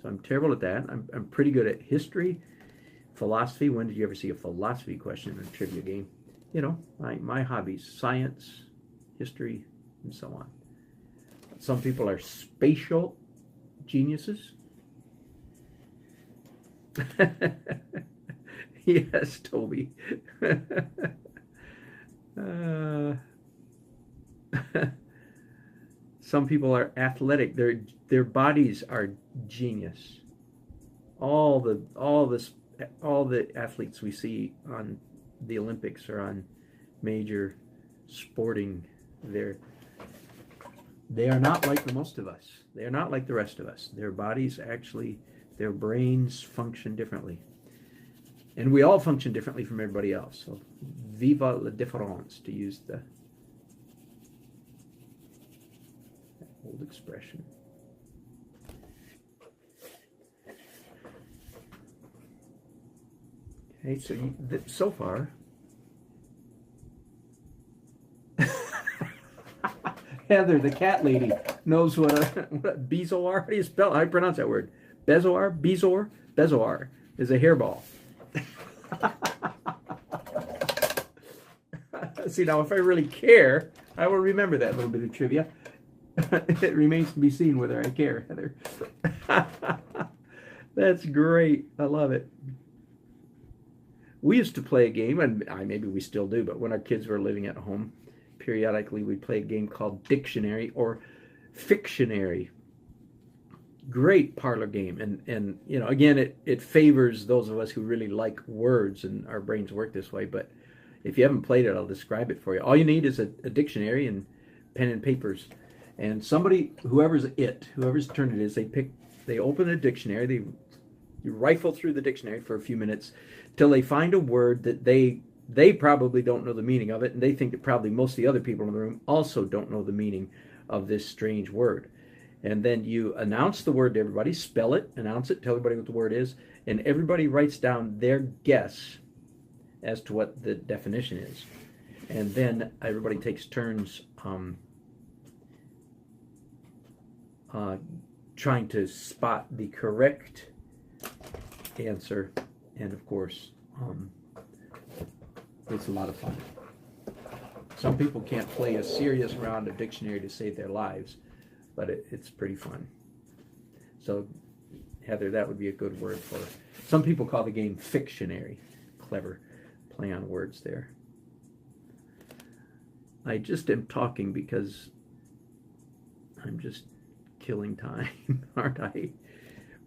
So I'm terrible at that. I'm pretty good at history, philosophy. When did you ever see a philosophy question in a trivia game? My hobbies, science, history, and so on. Some people are spatial geniuses. Yes, Toby. Some people are athletic. Their bodies are genius. All the athletes we see on the Olympics or on major sporting, they are not like the most of us. They are not like the rest of us. Their bodies actually, their brains function differently. And we all function differently from everybody else. So, viva la différence, to use the old expression. Okay, so so far, Heather, the cat lady, knows what a bezoar. How do you spell? How do you pronounce that word? Bezoar is a hairball. See, now if I really care, I will remember that little bit of trivia. It remains to be seen whether I care, Heather. That's great. I love it. We used to play a game, and maybe we still do, but when our kids were living at home, periodically we'd play a game called Dictionary or Fictionary. Great parlor game, and again, it favors those of us who really like words, and our brains work this way. But if you haven't played it, I'll describe it for you. All you need is a dictionary and pen and papers, and whoever's turn it is, they open the dictionary, you rifle through the dictionary for a few minutes till they find a word that they probably don't know the meaning of it, and they think that probably most of the other people in the room also don't know the meaning of this strange word. And then you announce the word to everybody, spell it, announce it, tell everybody what the word is, and everybody writes down their guess as to what the definition is. And then everybody takes turns trying to spot the correct answer. And of course, it's a lot of fun. Some people can't play a serious round of dictionary to save their lives, but it's pretty fun. So, Heather, that would be a good word for it. Some people call the game Fictionary. Clever play on words there. I just am talking because I'm just killing time, aren't I?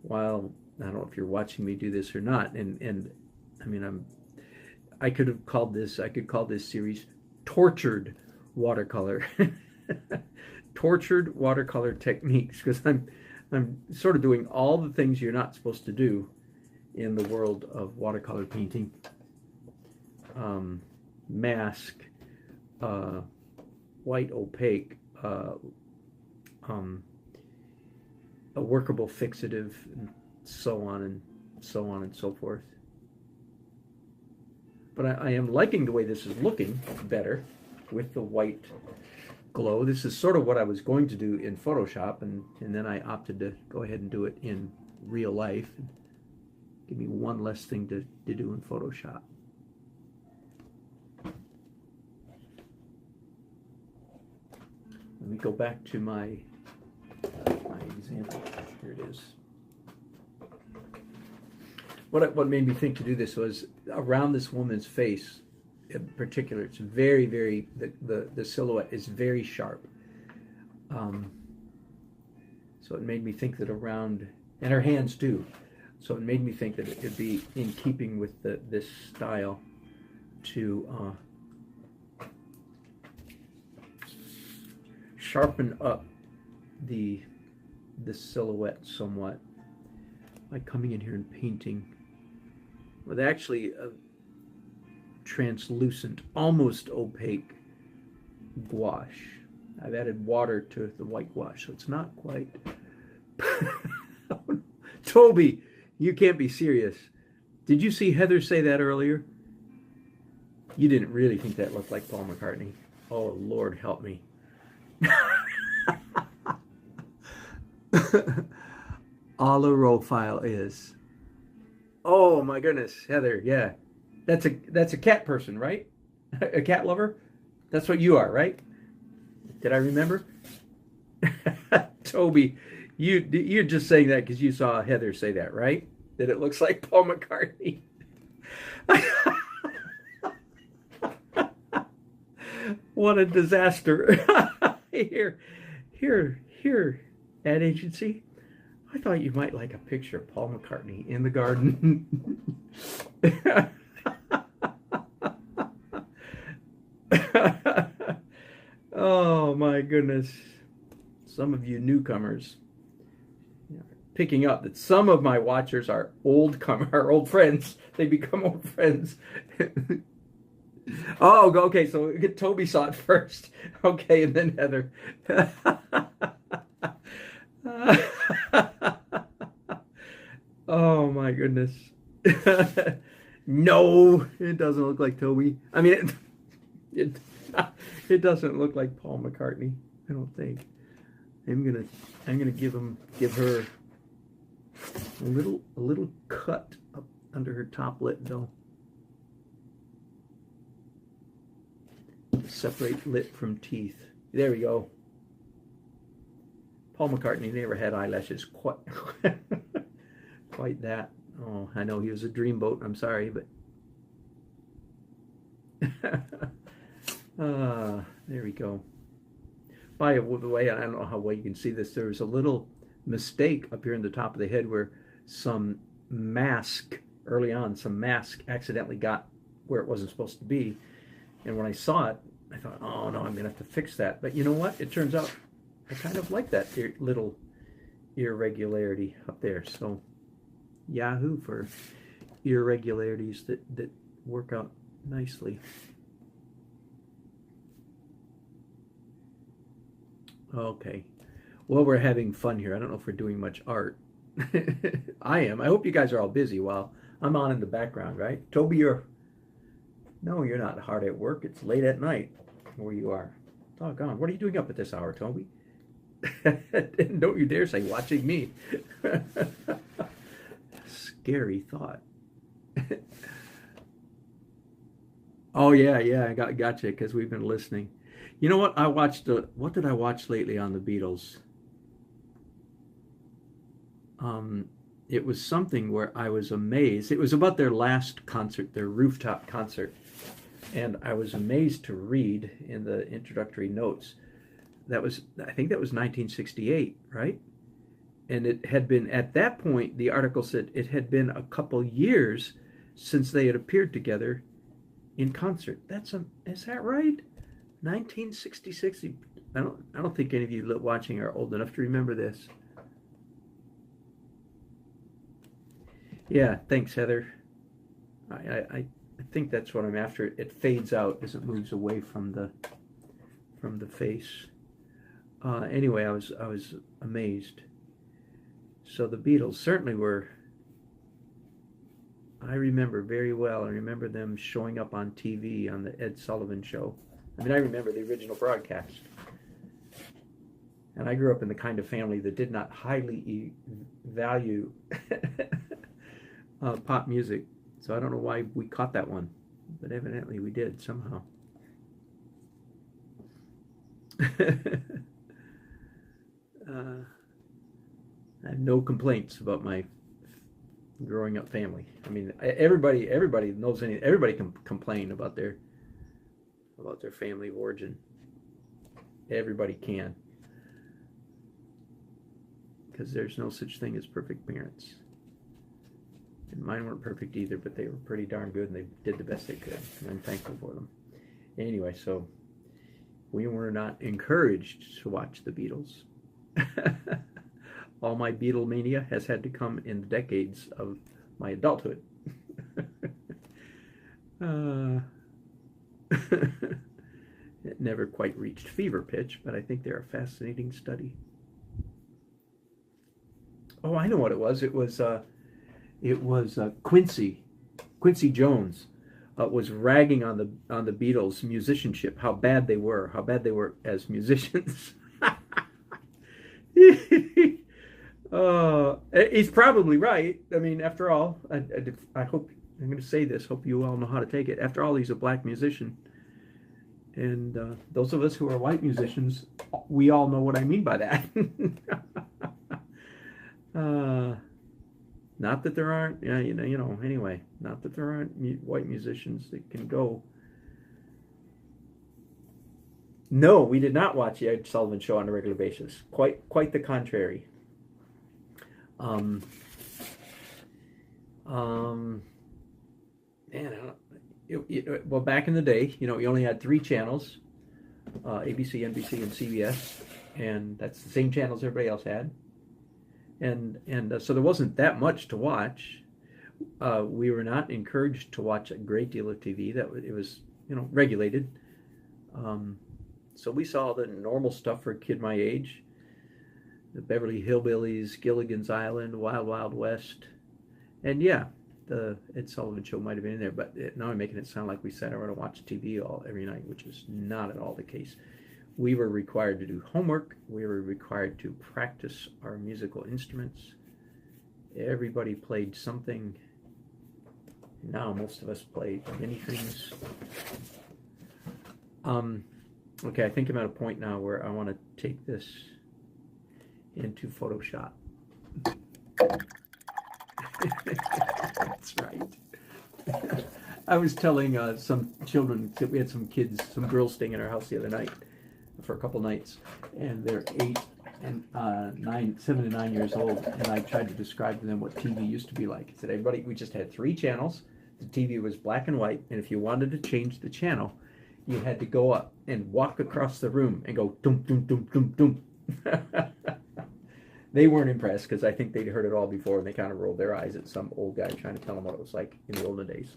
While, I don't know if you're watching me do this or not, and I mean, I could call this series Tortured Watercolor. Tortured watercolor techniques, because I'm sort of doing all the things you're not supposed to do in the world of watercolor painting. Mask, white opaque, a workable fixative, and so on and so on and so forth. But I am liking the way this is looking better with the white glow. This is sort of what I was going to do in Photoshop, and then I opted to go ahead and do it in real life. Give me one less thing to do in Photoshop. Let me go back to my example. Here it is. What made me think to do this was around this woman's face in particular. It's very, very, the silhouette is very sharp. Um, so it made me think that around, and her hands too. So it made me think that it would be in keeping with this style to sharpen up the silhouette somewhat by coming in here and painting with actually a translucent, almost opaque gouache. I've added water to the white gouache, so it's not quite. Toby, you can't be serious. Did you see Heather say that earlier? You didn't really think that looked like Paul McCartney. Oh, Lord, help me. All a row file is. Oh my goodness, Heather, yeah. That's a cat person, right? A cat lover? That's what you are, right? Did I remember? Toby, you're just saying that because you saw Heather say that, right? That it looks like Paul McCartney. What a disaster. Here, ad agency. I thought you might like a picture of Paul McCartney in the garden. Oh my goodness. Some of you newcomers picking up that some of my watchers are old friends. They become old friends. Oh, okay, so Toby saw it first. Okay, and then Heather. Oh my goodness. No, it doesn't look like Toby. I mean, it doesn't look like Paul McCartney, I don't think. I'm gonna give her a little cut up under her top lip though. Separate lip from teeth. There we go. Paul McCartney never had eyelashes quite quite that. Oh, I know he was a dreamboat. I'm sorry, but there we go. By the way, I don't know how well you can see this. There was a little mistake up here in the top of the head where some mask accidentally got where it wasn't supposed to be. And when I saw it, I thought, oh no, I'm going to have to fix that. But you know what? It turns out I kind of like that little irregularity up there. So Yahoo for irregularities that work out nicely. Okay. Well, we're having fun here. I don't know if we're doing much art. I am. I hope you guys are all busy while I'm on in the background, right? Toby, No, you're not hard at work. It's late at night where you are. Doggone. What are you doing up at this hour, Toby? Don't you dare say watching me. Scary thought. Oh, yeah. I gotcha because we've been listening. You know what? What did I watch lately on the Beatles? It was something where I was amazed. It was about their last concert, their rooftop concert. And I was amazed to read in the introductory notes. I think that was 1968, right? And it had been, at that point, the article said it had been a couple years since they had appeared together in concert. Is that right? 1966. I don't think any of you watching are old enough to remember this. Yeah, thanks, Heather. I think that's what I'm after. It fades out as it moves away from the face. Anyway, I was amazed. So the Beatles certainly were. I remember very well. I remember them showing up on TV on the Ed Sullivan Show. I mean, I remember the original broadcast. And I grew up in the kind of family that did not highly value pop music. So I don't know why we caught that one, but evidently we did somehow. I have no complaints about my growing up family. I mean, everybody knows everybody can complain about their family of origin. Everybody can. because there's no such thing as perfect parents. And mine weren't perfect either, but they were pretty darn good, and they did the best they could, and I'm thankful for them. Anyway, so we were not encouraged to watch the Beatles. All my Beatlemania has had to come in the decades of my adulthood. It never quite reached fever pitch, but I think they're a fascinating study. Oh, I know what it was. It was Quincy Jones was ragging on the Beatles' musicianship, how bad they were as musicians. He's probably right. I mean, after all, I hope, I'm going to say this, hope you all know how to take it. After all, he's a black musician. And those of us who are white musicians, we all know what I mean by that. Not that there aren't, anyway, not that there aren't white musicians that can go. No, we did not watch the Ed Sullivan Show on a regular basis. Quite the contrary. Man, well, back in the day, you only had 3 channels, ABC, NBC, and CBS, and that's the same channels everybody else had. And so there wasn't that much to watch. We were not encouraged to watch a great deal of TV. It was, regulated. So we saw the normal stuff for a kid my age. The Beverly Hillbillies, Gilligan's Island, Wild Wild West. And yeah, the Ed Sullivan Show might have been in there, but now I'm making it sound like we sat around and watched TV every night, which is not at all the case. We were required to do homework. We were required to practice our musical instruments. Everybody played something. Now most of us play many things. Okay, I think I'm at a point now where I want to take this into Photoshop. That's right. I was telling some children, we had some girls staying in our house the other night for a couple nights, and they're 8 and 7 and 9 years old, and I tried to describe to them what TV used to be like. I said, everybody, we just had 3 channels. The TV was black and white, and if you wanted to change the channel, you had to go up and walk across the room and go dum dum dum dum dum. They weren't impressed because I think they'd heard it all before, and they kind of rolled their eyes at some old guy trying to tell them what it was like in the olden days.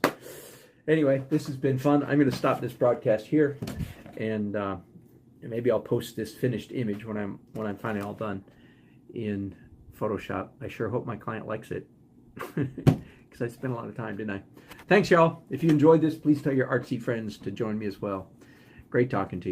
Anyway, this has been fun. I'm going to stop this broadcast here, and maybe I'll post this finished image when I'm finally all done in Photoshop. I sure hope my client likes it because I spent a lot of time, didn't I? Thanks, y'all. If you enjoyed this, please tell your artsy friends to join me as well. Great talking to you.